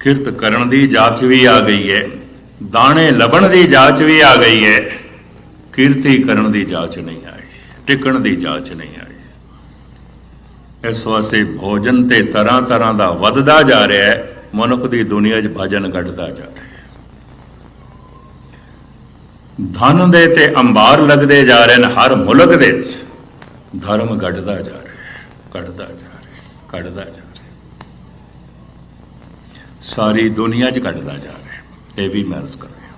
Speaker 1: ਕਿਰਤ ਕਰਨ ਦੀ ਜਾਂਚ ਵੀ ਆ ਗਈ ਹੈ, ਦਾਣੇ ਲੱਭਣ ਦੀ ਜਾਂਚ ਵੀ ਆ ਗਈ ਹੈ। ਕੀਰਤੀ ਕਰਨ ਦੀ ਜਾਂਚ ਨਹੀਂ ਆਈ, ਟਿਕਣ ਦੀ ਜਾਂਚ ਨਹੀਂ ਆਈ। ਇਸ ਵਾਸਤੇ ਭੋਜਨ ਤੇ ਤਰ੍ਹਾਂ ਤਰ੍ਹਾਂ ਦਾ ਵੱਧਦਾ ਜਾ ਰਿਹਾ ਹੈ। ਮਨੁੱਖ ਦੀ ਦੁਨੀਆ 'ਚ ਭਜਨ ਘਟਦਾ ਜਾ ਰਿਹਾ ਹੈ। ਧਨ ਦੇ ਤੇ ਅੰਬਾਰ ਲੱਗਦੇ ਜਾ ਰਹੇ ਨੇ। ਹਰ ਮੁਲਕ ਦੇ ਵਿੱਚ ਧਰਮ ਘਟਦਾ ਜਾ ਰਿਹਾ ਹੈ, ਘਟਦਾ ਜਾ ਰਿਹਾ, ਘਟਦਾ ਜਾ ਰਿਹਾ। ਸਾਰੀ ਦੁਨੀਆ 'ਚ ਘਟਦਾ ਜਾ ਰਿਹਾ। ਇਹ ਵੀ ਮਹਿਸੂਸ ਕਰ ਰਿਹਾ।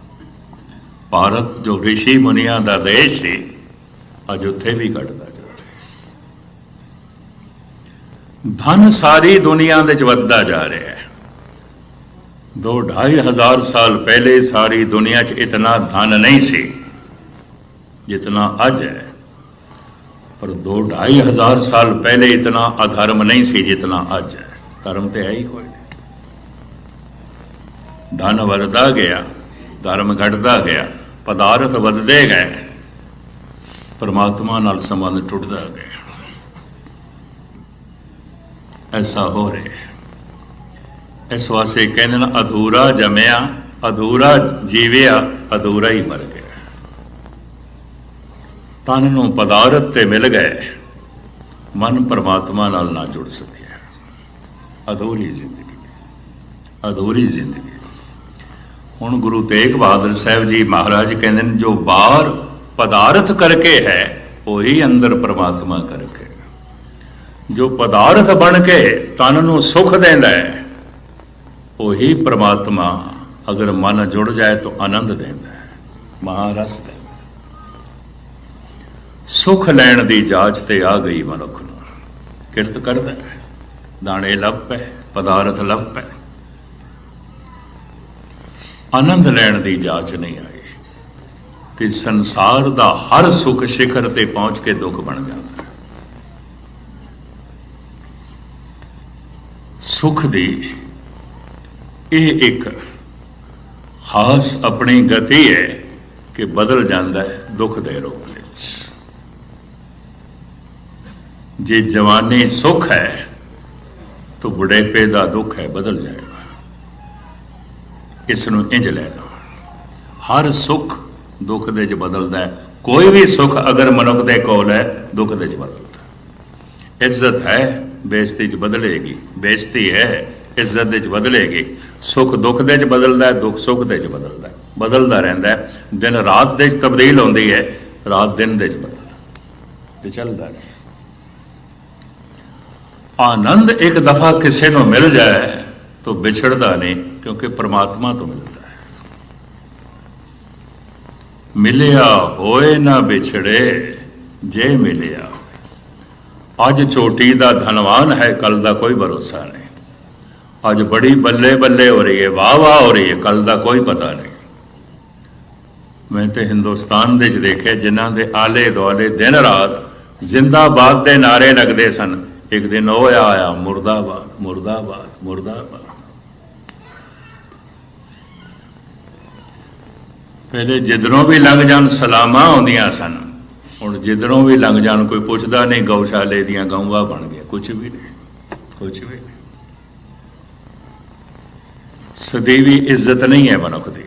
Speaker 1: ਭਾਰਤ ਜੋ ਰਿਸ਼ੀ ਮੁਨੀਆਂ ਦਾ ਦੇਸ਼ ਸੀ, ਅੱਜ ਉੱਥੇ ਵੀ ਘਟਦਾ ਜਾ ਰਿਹਾ। ਧਨ ਸਾਰੀ ਦੁਨੀਆ ਦੇ 'ਚ ਵੱਧਦਾ ਜਾ ਰਿਹਾ ਹੈ। 2-2.5 ਹਜ਼ਾਰ ਸਾਲ ਪਹਿਲੇ ਸਾਰੀ ਦੁਨੀਆ 'ਚ ਇਤਨਾ ਧਨ ਨਹੀਂ ਸੀ ਜਿਤਨਾ ਅੱਜ ਹੈ। ਪਰ 2-2.5 ਹਜ਼ਾਰ ਸਾਲ ਪਹਿਲੇ ਇਤਨਾ ਅਧਰਮ ਨਹੀਂ ਸੀ ਜਿਤਨਾ ਅੱਜ ਹੈ। ਧਰਮ ਤੇ ਹੈ ਹੀ ਕੋਈ ਨਹੀਂ। ਧਨ ਵੱਧਦਾ ਗਿਆ, ਧਰਮ ਘਟਦਾ ਗਿਆ, ਪਦਾਰਥ ਵੱਧਦੇ ਗਏ, ਪਰਮਾਤਮਾ ਨਾਲ ਸੰਬੰਧ ਟੁੱਟਦਾ ਗਿਆ। ਐਸਾ ਹੋ ਰਿਹਾ। ਇਸ ਵਾਸਤੇ ਕਹਿੰਦੇ ਨੇ ਅਧੂਰਾ ਜੰਮਿਆ, ਅਧੂਰਾ ਜੀਵਿਆ, ਅਧੂਰਾ ਹੀ ਮਰ ਗਿਆ। ਤਨ ਨੂੰ ਪਦਾਰਥ ਤੇ ਮਿਲ ਗਏ, ਮਨ ਪਰਮਾਤਮਾ ਨਾਲ ਨਾ ਜੁੜ ਸਕਿਆ। ਅਧੂਰੀ ਜ਼ਿੰਦਗੀ, ਅਧੂਰੀ ਜ਼ਿੰਦਗੀ। ਹੁਣ ਗੁਰੂ ਤੇਗ ਬਹਾਦਰ ਸਾਹਿਬ ਜੀ ਮਹਾਰਾਜ ਕਹਿੰਦੇ ਨੇ, ਜੋ ਬਾਹਰ ਪਦਾਰਥ ਕਰਕੇ ਹੈ, ਉਹੀ ਅੰਦਰ ਪਰਮਾਤਮਾ ਕਰਕੇ। ਜੋ ਪਦਾਰਥ ਬਣ ਕੇ ਤਨ ਨੂੰ ਸੁਖ ਦਿੰਦਾ ਹੈ, ਉਹੀ ਪਰਮਾਤਮਾ ਅਗਰ ਮਨ ਜੁੜ ਜਾਏ ਤਾਂ ਆਨੰਦ ਦਿੰਦਾ ਹੈ, ਮਹਾਰਸ ਦਿੰਦਾ। ਸੁਖ ਲੈਣ ਦੀ ਜਾਂਚ ਤੇ ਆ ਗਈ ਮਨੁੱਖ ਨੂੰ। ਕਿਰਤ ਕਰਦਾ ਹੈ, ਦਾਣੇ ਲੱਭ ਪਏ, ਪਦਾਰਥ ਲੱਭ ਪਏ, ਆਨੰਦ ਲੈਣ ਦੀ ਜਾਂਚ ਨਹੀਂ ਆਈ। ਤੇ ਸੰਸਾਰ ਦਾ ਹਰ ਸੁਖ ਸਿਖਰ ਤੇ ਪਹੁੰਚ ਕੇ ਦੁੱਖ ਬਣ ਜਾਂਦਾ। ਸੁਖ ਦੀ ਇਹ ਇੱਕ ਖਾਸ ਆਪਣੀ ਗਤੀ ਹੈ ਕਿ ਬਦਲ ਜਾਂਦਾ ਹੈ ਦੁੱਖ ਦੇ ਰੂਪ ਵਿੱਚ। ਜੇ ਜਵਾਨੀ ਸੁਖ ਹੈ ਤਾਂ ਬੁਢੇਪੇ ਦਾ ਦੁੱਖ ਹੈ, ਬਦਲ ਜਾਏਗਾ। ਇਸ ਨੂੰ ਇੰਝ ਲੈ ਲਓ। ਹਰ ਸੁੱਖ ਦੁੱਖ ਦੇ 'ਚ ਬਦਲਦਾ ਹੈ। ਕੋਈ ਵੀ ਸੁੱਖ ਅਗਰ ਮਨੁੱਖ ਦੇ ਕੋਲ ਹੈ, ਦੁੱਖ ਦੇ 'ਚ ਬਦਲਦਾ। ਇੱਜ਼ਤ ਹੈ, ਬੇਇੱਜ਼ਤੀ 'ਚ ਬਦਲੇਗੀ। ਬੇਇੱਜ਼ਤੀ ਹੈ, ਇੱਜ਼ਤ ਦੇ 'ਚ ਬਦਲੇਗੀ। ਸੁੱਖ ਦੁੱਖ ਦੇ 'ਚ ਬਦਲਦਾ ਹੈ, ਦੁੱਖ ਸੁੱਖ ਦੇ 'ਚ ਬਦਲਦਾ ਹੈ। ਬਦਲਦਾ ਰਹਿੰਦਾ ਹੈ। ਦਿਨ ਰਾਤ ਦੇ 'ਚ ਤਬਦੀਲ ਹੁੰਦੀ ਹੈ, ਰਾਤ ਦਿਨ ਦੇ 'ਚ ਬਦਲਦਾ ਤੇ ਚੱਲਦਾ ਹੈ। ਆਨੰਦ ਇੱਕ ਦਫਾ ਕਿਸੇ ਨੂੰ ਮਿਲ ਜਾਏ तो बिछड़ता नहीं, क्योंकि परमात्मा तो मिलता है। मिलिया होए ना बिछड़े जे मिलिया। अज चोटी का धनवान है, कल का कोई भरोसा नहीं। अज बड़ी बल्ले बल्ले हो रही है, वाह वाह हो रही है, कल का कोई पता नहीं। मैं तो हिंदुस्तान दे देखे जिन्हों के आले दुआले दिन रात जिंदाबाद के नारे लगते सन। एक दिन वो आया, मुर्दाबाद मुर्दाबाद मुर्दाबाद। पहले जिधरों भी लंघ जान सलामा आउंदियां सन, हुण जिधरों भी लंघ जान कोई पुछदा नहीं, गौशाले दियां गऊंवां बन गया। कुछ भी नहीं, कुछ भी नहीं। सदीवी इज्जत नहीं है मनुख की,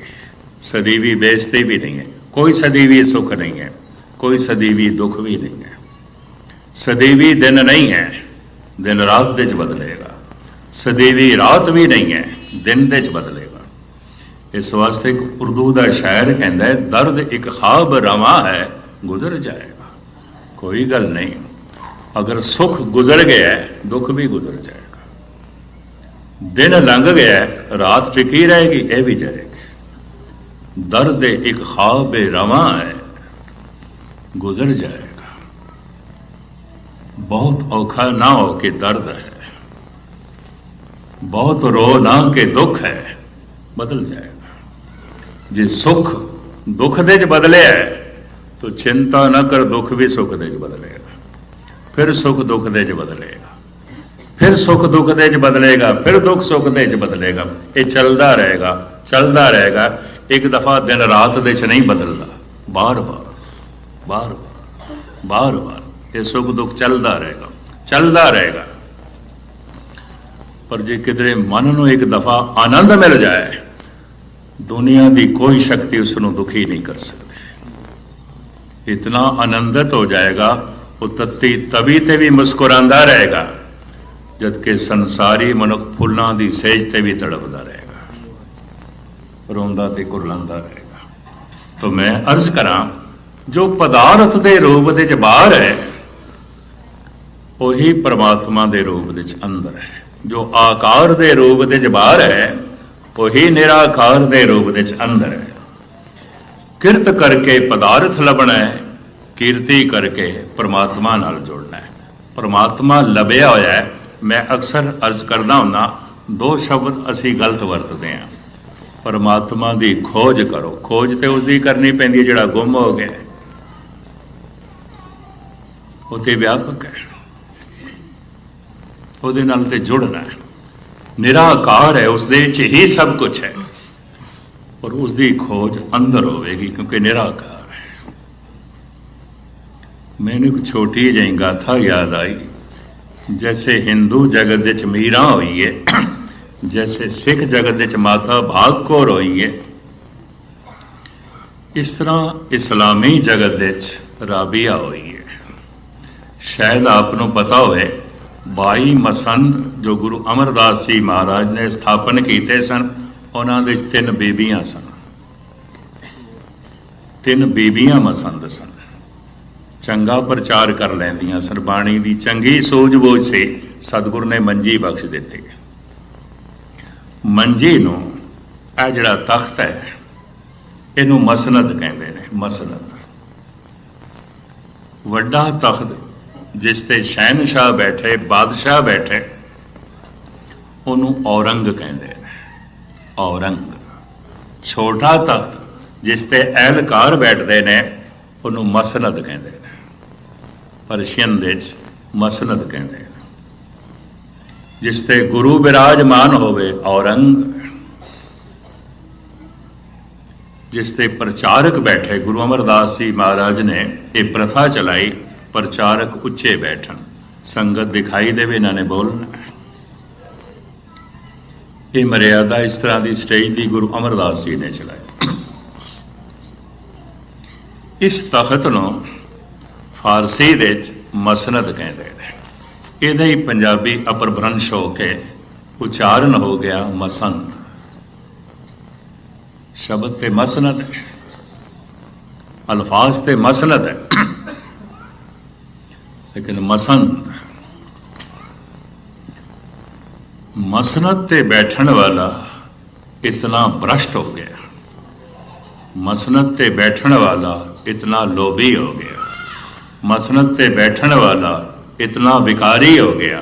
Speaker 1: सदीवी बेइज्जती भी नहीं है। कोई सदीवी सुख नहीं है, कोई सदीवी दुख भी नहीं है। सदीवी दिन नहीं है, दिन रात दे च बदलेगा। सदीवी रात भी नहीं है, दिन दे च बदलेगा। इस वास्ते एक उर्दू का शायर कहता है, दर्द एक ख्वाब रवा है, गुजर जाएगा। कोई गल नहीं, अगर सुख गुजर गया है, दुख भी गुजर जाएगा। दिन लंघ गया है, रात टिकी रहेगी, यह भी जाएगी। दर्द एक ख्वाब रवा है, गुजर जाएगा। बहुत औखा ना हो कि दर्द है, बहुत रो ना कि दुख है, बदल जाएगा। जे सुख दुख दे च बदलिया है, तो चिंता न कर, दुख भी सुख दे च बदलेगा, फिर सुख दुख दे च बदलेगा, फिर सुख दुख दे च बदलेगा, फिर दुख सुख दे च बदलेगा। ये चलता रहेगा, चलता रहेगा। एक दफा दिन रात दे च नहीं बदलता, बार बार बार बार बार बार ये सुख दुख चलता रहेगा, चलता रहेगा। पर जे किधरे मन नूं एक दफा आनंद मिल जाए, दुनिया की कोई शक्ति उसनूं दुखी नहीं कर सकती। इतना आनंदित हो जाएगा, वो तत्ती तवी ते भी मुस्कुरांदा रहेगा, जबकि संसारी मनुख फुल्लां दी सेज ते भी तड़पदा रहेगा, रोंदा ते कुरलांदा रहेगा। तो मैं अर्ज करां, जो पदार्थ के रूप दे च बाहर है, वही परमात्मा के रूप दे च अंदर है। जो आकार के रूप दे च बाहर है, वही निराकार के रूप दे च अंदर है। किरत करके पदार्थ लभना है, कीर्ति करके परमात्मा नाल जुड़ना है। परमात्मा लभ्या होया है। मैं अक्सर अर्ज करदा हुंदा, दो शब्द असी गलत वरतते हैं। परमात्मा की खोज करो, खोज तो उसकी करनी पैंदी है जिहड़ा गुम हो गया, वो तो व्यापक है, ਉਹਦੇ ਨਾਲ ਤੇ जुड़ना है। निराकार है, उसदे च ही सब कुछ है, और उसकी खोज अंदर होगी क्योंकि निराकार है। मैंने एक छोटी जी गाथा याद आई, जैसे हिंदू जगत विच मीरा हुई है, जैसे सिख जगत विच माता भाग कौर हुई है, इस तरह इस्लामी जगत विच राबिया हुई है। शायद आपको पता होए, 22 मसंद जो गुरु अमरदास जी महाराज ने स्थापन किए सन, उन्होंने 3 बीबियां सन, 3 बीबियां मसंद सन। चंगा प्रचार कर लैंदियां सन, बाणी की चंगी सूझबूझ से सतगुरु ने मंजी बख्श दिते। मंजी नूं आ जिहड़ा तख्त है, इनू मसनद कहते हैं। मसनद वड्डा तख्त जिस ते शहनशाह बैठे, बादशाह बैठे, उन्होंने औरंग कहते हैं। औरंग। छोटा तख्त जिस ते एहलकार बैठते हैं, उन्होंने मसनद कहते हैं। परशियन देश मसनद कहते हैं। जिस ते गुरु विराजमान होवे, औरंग। जिस ते प्रचारक बैठे, गुरु अमरदास जी महाराज ने यह प्रथा चलाई, प्रचारक उच्चे बैठन, संगत दिखाई देवे, इन्होंने बोलना। ये मर्यादा इस तरह की स्टेज की गुरु अमरदास जी ने चलाई। इस तख्त नूं फारसी दे मसनद कहते हैं। ਇਹਦਾ ही पंजाबी अपभ्रंश होके उच्चारण हो गया मसंद। शब्द ते मसनद है, अल्फाज ते मसनद है, लेकिन मसंद, मसनद ते बैठन वाला इतना भ्रष्ट हो गया, मसनद ते बैठन वाला इतना लोभी हो गया, मसनद ते बैठन वाला इतना विकारी हो गया,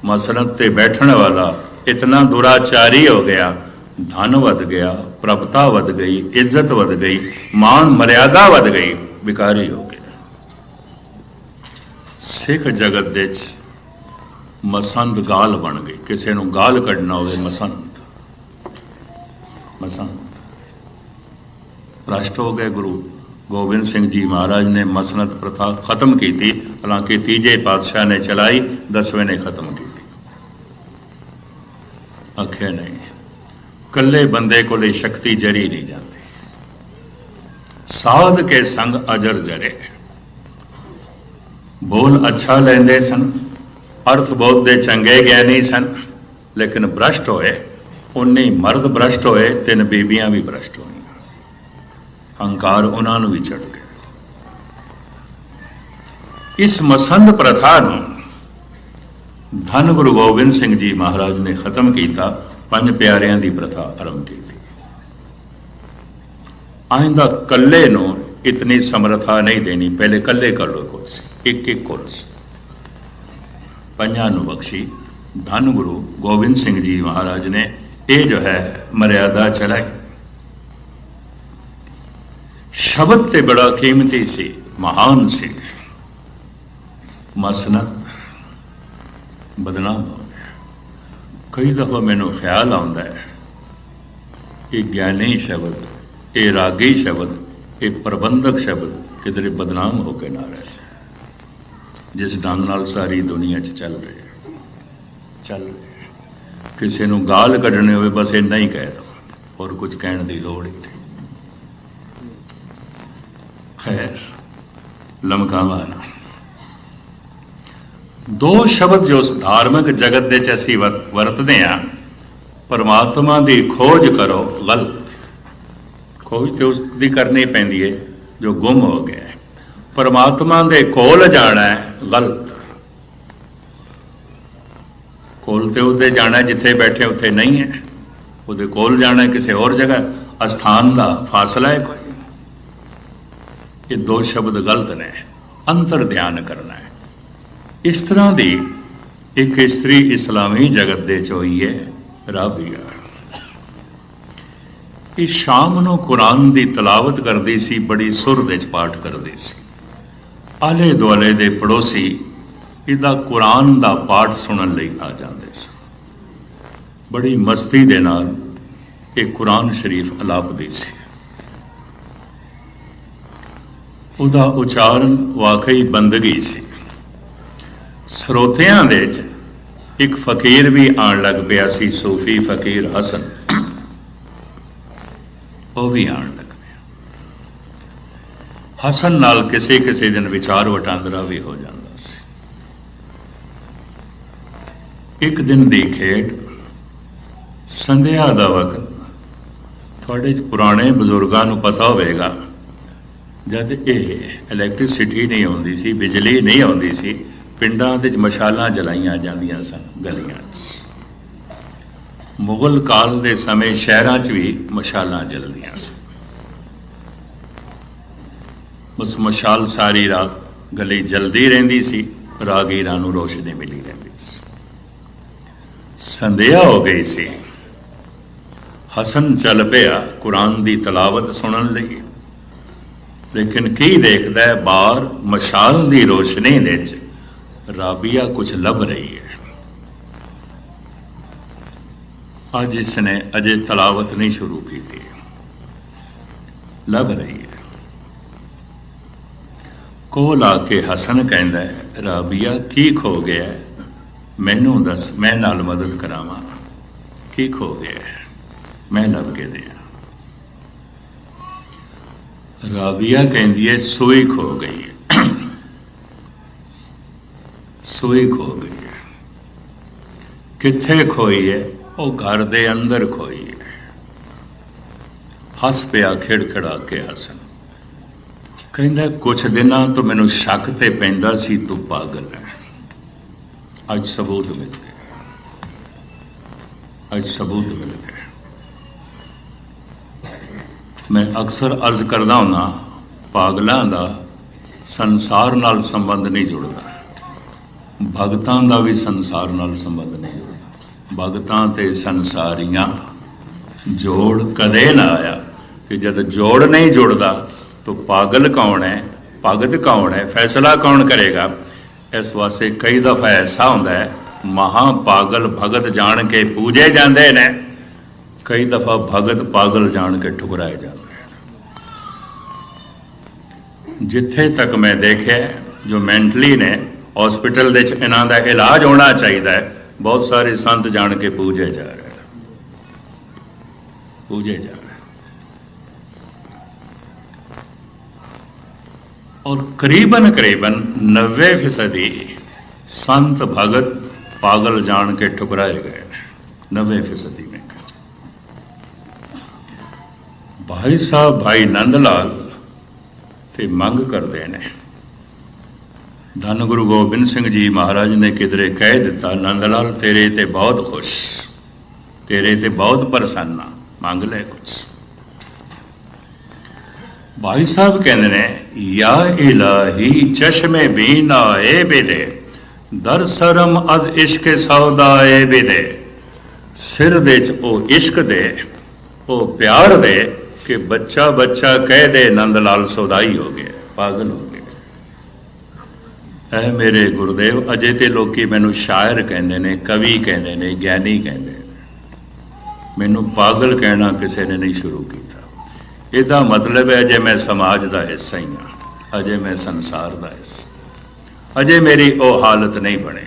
Speaker 1: मसनद ते बैठन वाला इतना दुराचारी हो गया। धन वध गया, प्रभुता वध गई, इज्जत वध गई, मान मर्यादा वध गई, विकारी हो गया। सिख जगत दे मसंद गाल बन गई। किसी नूं गाल कढ़ना होवे मसंद, मसंद। भ्रष्ट हो गए। गुरु गोबिंद सिंह जी महाराज ने मसनद प्रथा खत्म की थी, हालांकि तीजे पातशाह ने चलाई, 10वें ने खत्म की थी। आखे नहीं, कल्ले बंदे को ले शक्ति जरी नहीं जाती, साध के संग अजर जरे। बोल अच्छा लेंदे सन, अर्थ बोध दे चंगे ज्ञानी सन, लेकिन भ्रष्ट होए। उन्नी मर्द भ्रष्ट होए, 3 बीबियां भी भ्रष्ट होई, हंकार उन्होंने भी चढ़ गया। इस मसंद प्रथा नूं धन गुरु गोबिंद सिंह जी महाराज ने खत्म किया, 5 प्यारियां की प्रथा आरंभ की थी। आइंदा कल्ले नूं इतनी समर्था नहीं देनी, पहले कल्ले कर लो कुछ, एक कुछ 5 नूं बख्शी। धन गुरु गोबिंद सिंह जी महाराज ने ये जो है मर्यादा चलाई। शब्द ते बड़ा कीमती सी, महान सी। मसनद बदनाम हो गया। कई दफा मैनू ख्याल आता है ये ज्ञानी शब्द, ये रागी शब्द, ये प्रबंधक शब्द किधरे बदनाम होकर ना रह जाए। जिस ढंग नाल सारी दुनिया च चल रहे किसी नूं गाल कढ़नी हो बस इन्ना ही कह दो और कुछ कहने की लोड़ ही नहीं। खैर लमकावा ना। दो शब्द जो उस धार्मिक जगत दे च असीं वरतदे हां, परमात्मा की खोज करो, गलत। खोज तो उसकी करनी पैंदी है जो गुम हो गया है। परमात्मा दे कोल जाना है, गलत। कोल तो उसदे जाना है जिथे बैठे उत्थे नहीं है, उसदे कोल जाना है किसी और जगह, अस्थान का फासला है कोई। ये दो शब्द गलत ने। अंतर ध्यान करना है। इस तरह की एक इस्त्री इस्लामी जगत दे च होई है, राबिया। ये शाम नूं कुरान की तलावत करती सी, बड़ी सुर दे च पाठ करती सी। आले दुआले दे पड़ोसी इहदा कुरान का पाठ सुनन लई आ जाते सन। बड़ी मस्ती दे नाल ये कुरान शरीफ अलापदी सी। उहदा उचारण वाकई बंदगी सी। ਸਰੋਤਿਆਂ ਦੇ ਚ एक फकीर भी आन लग पिया सी, सूफी फकीर हसन, वो भी आन लग पिया। हसन नाल किसी किसी दिन विचार वटांदरा भी हो जाता सी। एक दिन की खेड, संध्या का वक्त, थोड़े पुराने बजुर्गों को पता होगा, जब ये इलैक्ट्रिसिटी नहीं आती सी, बिजली नहीं आती सी, पिंडां दे मशालां जलाईयां जांदियां सन गलियां च। मुगल काल के समय शहरां च भी मशालां जलदियां सन। उस मशाल सारी रात गली जलदी रहिंदी सी, रागीरां नूं रोशनी मिली रहिंदी सी। संध्या हो गई सी, हसन चल पिया कुरान की तलावत सुनन लई। लेकिन की देखदा है, बाहर मशाल की रोशनी दे च राबिया कुछ लभ रही है। आज इसने अजे तलावत नहीं शुरू की थी, लभ रही है। कोल आके हसन कहता है, राबिया की खो गया है, मैनू दस, मैं नाल मदद करावां। की खो गया है, मैं लभ के दिया। राबिया कहती है, सोई खो गई है। सोई खो गई है। किथे खोई है? वो घर दे अंदर खोई है। हस पिया खिड़खिड़ा के हसन। कहता कुछ दिन तो मैनू शक ते पैंदा सी तू पागल है। अज सबूत मिल गया, अज सबूत मिल गया। मैं अक्सर अर्ज करदा हुंदा, पागलों का संसार नाल संबंध नहीं जुड़ता, भगतां दा भी संसार नाल संबंध नहीं जुड़ता। भगतां ते संसारियां जोड़ कदे ना आया। कि जब जोड़ नहीं जुड़ता तो पागल कौन है, भगत कौन है, फैसला कौन करेगा। इस वास्ते कई दफा ऐसा होंदा है, महापागल भगत जान के पूजे जाते हैं, कई दफा भगत पागल जान के ठुकराए जाते हैं। जिथे तक मैं देखे जो मैंटली ने हॉस्पिटल दे इन्हां दा इलाज होना चाहिए, बहुत सारे संत जान के पूजे जा रहे हैं, पूजे जा रहे हैं। और करीबन 90% संत भगत पागल जान के ठुकराए गए। 90% में भाई साहब भाई नंदलाल ते मंग करते हैं। धन गुरु गोबिंद सिंह जी महाराज ने किधरे कह दिता, नंदलाल तेरे ते बहुत खुश, तेरे ते बहुत प्रसन्न, मंग ले कुछ। भाई साहब कहते हैं, या इलाही चश्मे बीना ए बेदे, दर सरम अज इश्क सौदा ए बेदे। सिर दे च ओ इश्क दे, ओ प्यार दे, कि बच्चा बच्चा कह दे नंद लाल सौदाई हो गया, पागल हो गया। है मेरे गुरुदेव, अजे ते लोकी मैनू शायर कहते हैं, कवि कहते हैं, ज्ञानी कहते हैं, मैनू पागल कहना किसी ने नहीं शुरू किया। इसका मतलब है अजे मैं समाज का हिस्सा ही हाँ, अजे मैं संसार का हिस्सा, अजे मेरी वो हालत नहीं बने।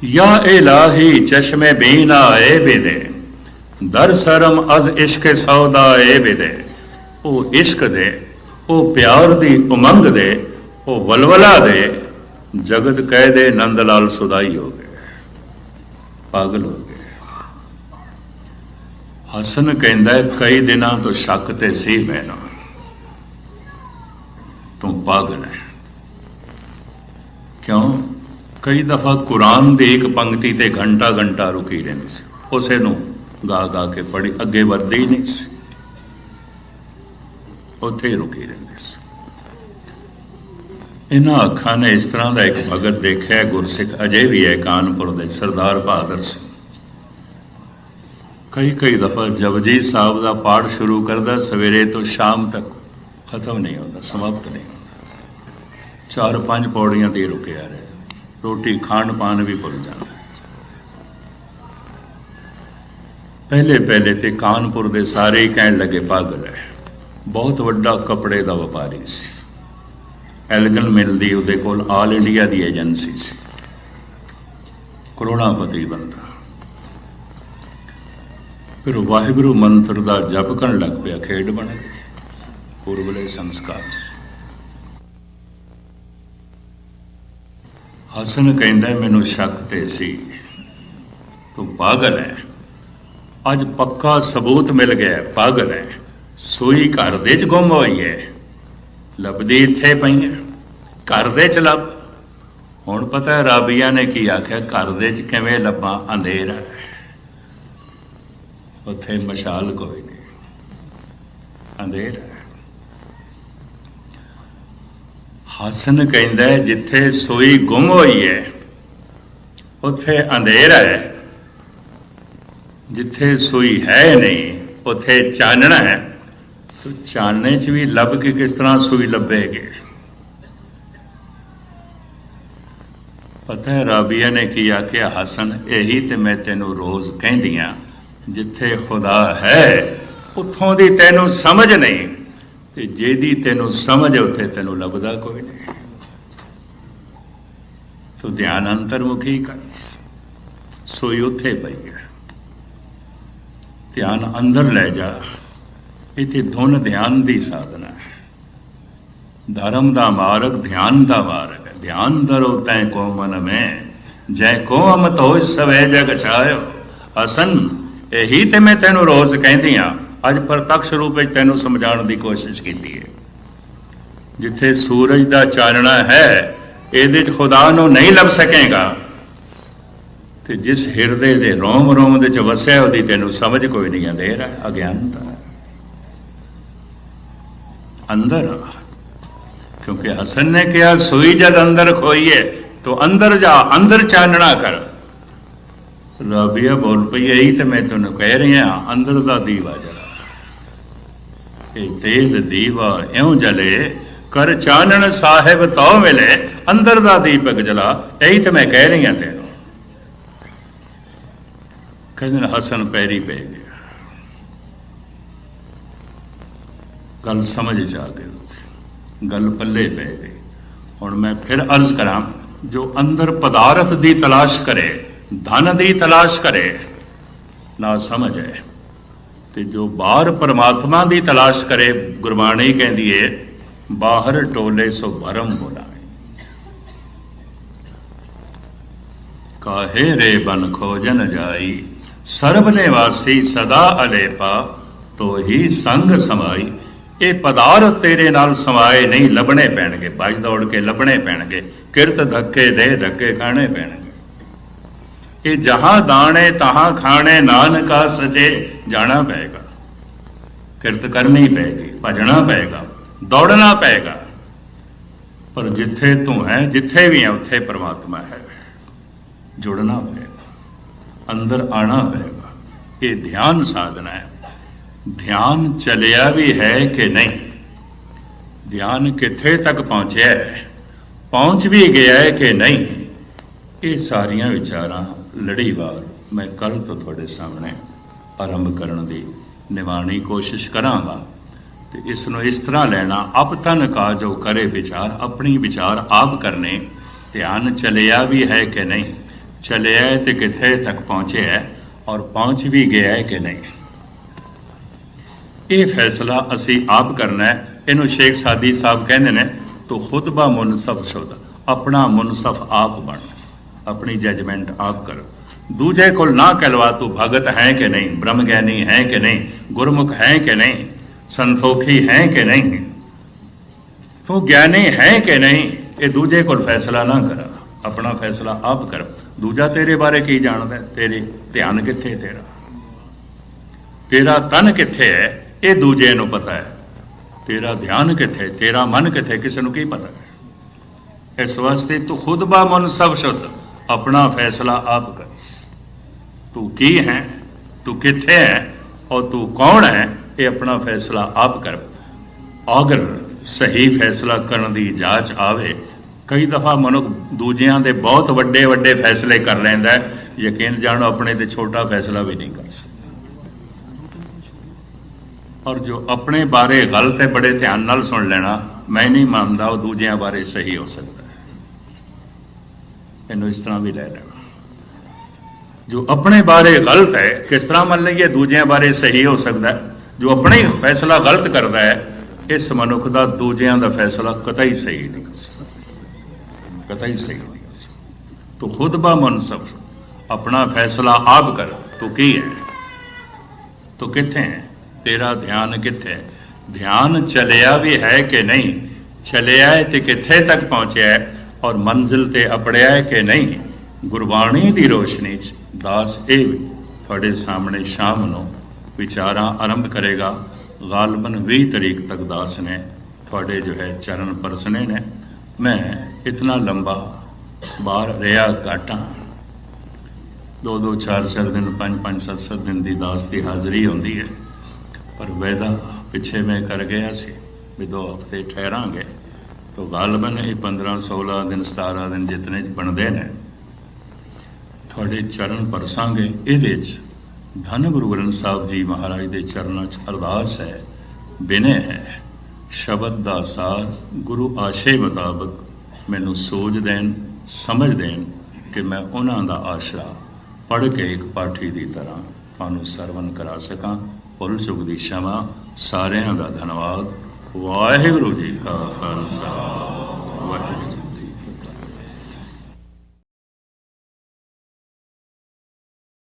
Speaker 1: या इलाही चश्मे बीना ए बिदे, दर शरम अज इश्क सौदा ए बिदे। वो इश्क दे, वो प्यार दी उमंग दे, वो वलवला दे, जगत कह दे नंद लाल सुदाई हो गए, पागल हो गए। हसन कहता है कई दिनों तो शक ते सी मैनू, तू पागल है। क्यों? कई दफा कुरान की एक पंक्ति ते घंटा घंटा रुकी रही सी, उसे नू गा गा के पढ़ी, अगे वधदी नहीं सी, उत्थे ही रुकी रही सी। इन्हां अखां ने इस तरह का एक भगत देखा, गुरसिख अजे भी है कानपुर के, सरदार बहादुर सिंह। कई कई दफा जपजी साहब का पाठ शुरू करता, सवेरे तो शाम तक खत्म नहीं होता, समाप्त नहीं होता, 4-5 पौड़ियां ते रुकिया रहे, रोटी खान पान भी भुल जाता। पहले पहले तो कानपुर के सारे ही कहन लगे पागल है। बहुत वड्डा कपड़े का व्यापारी सी, एलगन मिल दी उहदे कोल आल इंडिया की एजेंसी सी, करोड़ापति बंदा। फिर वाहिगुरू मंत्र का जप करन लग पिया, खेड बन गई, पूर्वले संस्कार। हसन कहता है मैनू शक ते सी, तू पागल है। अज पक्का सबूत मिल गया, पागल है। सूई घर दे च गुम होई है, लभदी इत्थे पई है, घर दे च लभ। हुण पता है राबिया ने की आख्या, घर दे च किवें लभा, अंधेरा है, उत्थे मशाल कोई नहीं, अंधेरा है। हसन कहता है जिथे सूई गुम होई है उत्थे अंधेरा है, जिथे सूई है नहीं उत्थे चानना है। तो चानने च भी लभ के किस तरह सूई लभेगी? पता है राबिया ने की आख्या, हसन यही तो मैं तेनों रोज कहदी हां, जिथे खुदा है उथों दी तेनों समझ नहीं, ते जेदी तेनों समझ उत्थे तेनों लभदा कोई नहीं। तो ध्यान अंतर्मुखी कर, सोई उत्थे पई है, ध्यान अंदर ले जा। इत्थे धुन ध्यान की साधना है, धर्म का मार्ग ध्यान का मार्ग है। ध्यान धरो तै को मन में, जै को अमत हो सवै जग छायो। हसन यही तो मैं तेनों रोज कहती हाँ, अज प्रत्यक्ष रूप में तेनों समझाने की कोशिश की है। जिथे सूरज का चानना है ये खुदा नूं नहीं लभ सकेगा, तो जिस हिरदे दे रोम रोम दे च वसिया उहदी तेनों समझ कोई नहीं, अंधेरा है, अज्ञानता है। अंदर आ, क्योंकि हसन ने कहा सुई जद अंदर खोई है तो अंदर जा, अंदर चानना कर। राबिया बोल पई, यही तो मैं तेन कह रही हाँ, अंदर का दीवा जला, तेल दीवा इं जले कर चानन साहिब तो मिले, अंदर का दीपक जला, यही तो मैं कह रही हाँ तेन। कहते हसन पैरी पै गया, गल समझ जा गई, गल पल्ले पै गई। हुण मैं फिर अर्ज करा, जो अंदर पदार्थ की तलाश करे, धन की तलाश करे, ना समझ है। ते जो बाहर परमात्मा की तलाश करे, गुरबाणी कहती है बाहर टोले सो भरम बुलाए। काहे रे बन खोजन जाई, सर्ब निवासी सदा अलेपा, तो ही संग समाई। ये पदार्थ तेरे नाल समाए नहीं, लभने पैणगे, भज दौड़ के लभने पैणगे, किरत धक्के दे धक्के खाने पैणगे। ये जहां दाने तहां खाने, नानका सचे जाना पेगा, किरत करनी पेगी, भजना पेगा, दौड़ना पेगा। पर जिथे तू है, जिथे भी है उत्थे परमात्मा है, जुड़ना पेगा, अंदर आना पेगा। ये ध्यान साधना है। ध्यान चलिया भी है कि नहीं, ध्यान किथे तक पहुंचा है, पहुंच भी गया है कि नहीं, ये सारियां विचारां लड़ीवार मैं कल तो थोड़े सामने आरंभ करने की निभानी कोशिश करांगा। तो इसनों इस तरह लेना, अब तन का जो करे विचार, अपनी विचार आप करने। ध्यान चलिया भी है कि नहीं, चलिया है तो किथे तक पहुंचे है और पहुंच भी गया है कि नहीं, ये फैसला असी आप करना है। इनू शेख सादी साहब कहते ने, तो खुतबा मुनसफ शुद्ध, अपना मुनसफ आप बन, अपनी जजमेंट आप कर। दूजे को ना कहलवा तू भगत है कि नहीं, ब्रह्मज्ञानी है कि नहीं, गुरमुख है कि नहीं, संतोखी है कि नहीं, तू ज्ञानी है कि नहीं, ये दूजे को फैसला ना कर, अपना फैसला आप कर। दूजा तेरे बारे की जानता है, तेरे ध्यान किथे, तेरा तन किथे है, ये दूजे नूं पता है। तेरा ध्यान किथे, तेरा मन किथे, किसी नूं की पता है। इस वास्ते तू खुद बा मन सब शुद्ध, अपना फैसला आप कर। तू की है, तू किथे है और तू कौन है, ये अपना फैसला आप कर। अगर सही फैसला करने की जांच आवे, कई दफा मनुख दूजियां दे बहुत वड्डे वड्डे फैसले कर लैंदा है, यकीन जानो अपने ते छोटा फैसला भी नहीं कर सकता। और जो अपने बारे गलत है, बड़े ध्यान नाल सुन लेना, मैं नहीं मानता वो दूजियां बारे सही हो सकता है, इन्हों इस तरह भी ले लेना। जो अपने बारे गलत है, किस तरह मान लीजिए दूजियां बारे सही हो सकता है। जो अपने ही फैसला गलत करता है, इस मनुख का दूजियां का फैसला कतई सही नहीं कर सकता, कतई सही नहीं कर सकता। तो खुद बा मुनसफ, अपना फैसला आप कर। तू की है, तो किथे है, तेरा ध्यान किथे है, ध्यान चलिया भी है कि नहीं, चलिया है तो किथे तक पहुंचा है और मंजिल ते अपड़िया है कि नहीं। गुरबाणी की रोशनी च दास ये थोड़े सामने शाम नूं विचारां आरंभ करेगा। गालबन 20 तारीख तक दास ने थोड़े जो है चरण परसने ने। मैं इतना लंबा बाहर रहा घट हाँ, 2-2 4-4 दिन 5-5 7-7 दिन की दास की हाज़री होती है, पर वैदा पिछे मैं कर गया सी भी 2 हफ्ते ठहरांगे, तो गालबन ये 15-16 दिन 17 दिन जितने बनते हैं थोड़े चरण परसांगे। ये धन गुरु ग्रंथ साहब जी महाराज के चरणों च अरदास है, बिने है, शब्द का सार गुरु आशे मुताबक मैनू सोच देन, समझ देन कि मैं उन्हों का आशरा पढ़ के एक पाठी की तरह थानू सरवण करा सकां। भुल चुक दी क्षमा, सारिਆਂ का धन्यवाद। वाहिगुरू जी का खालसा, वाहिगुरू।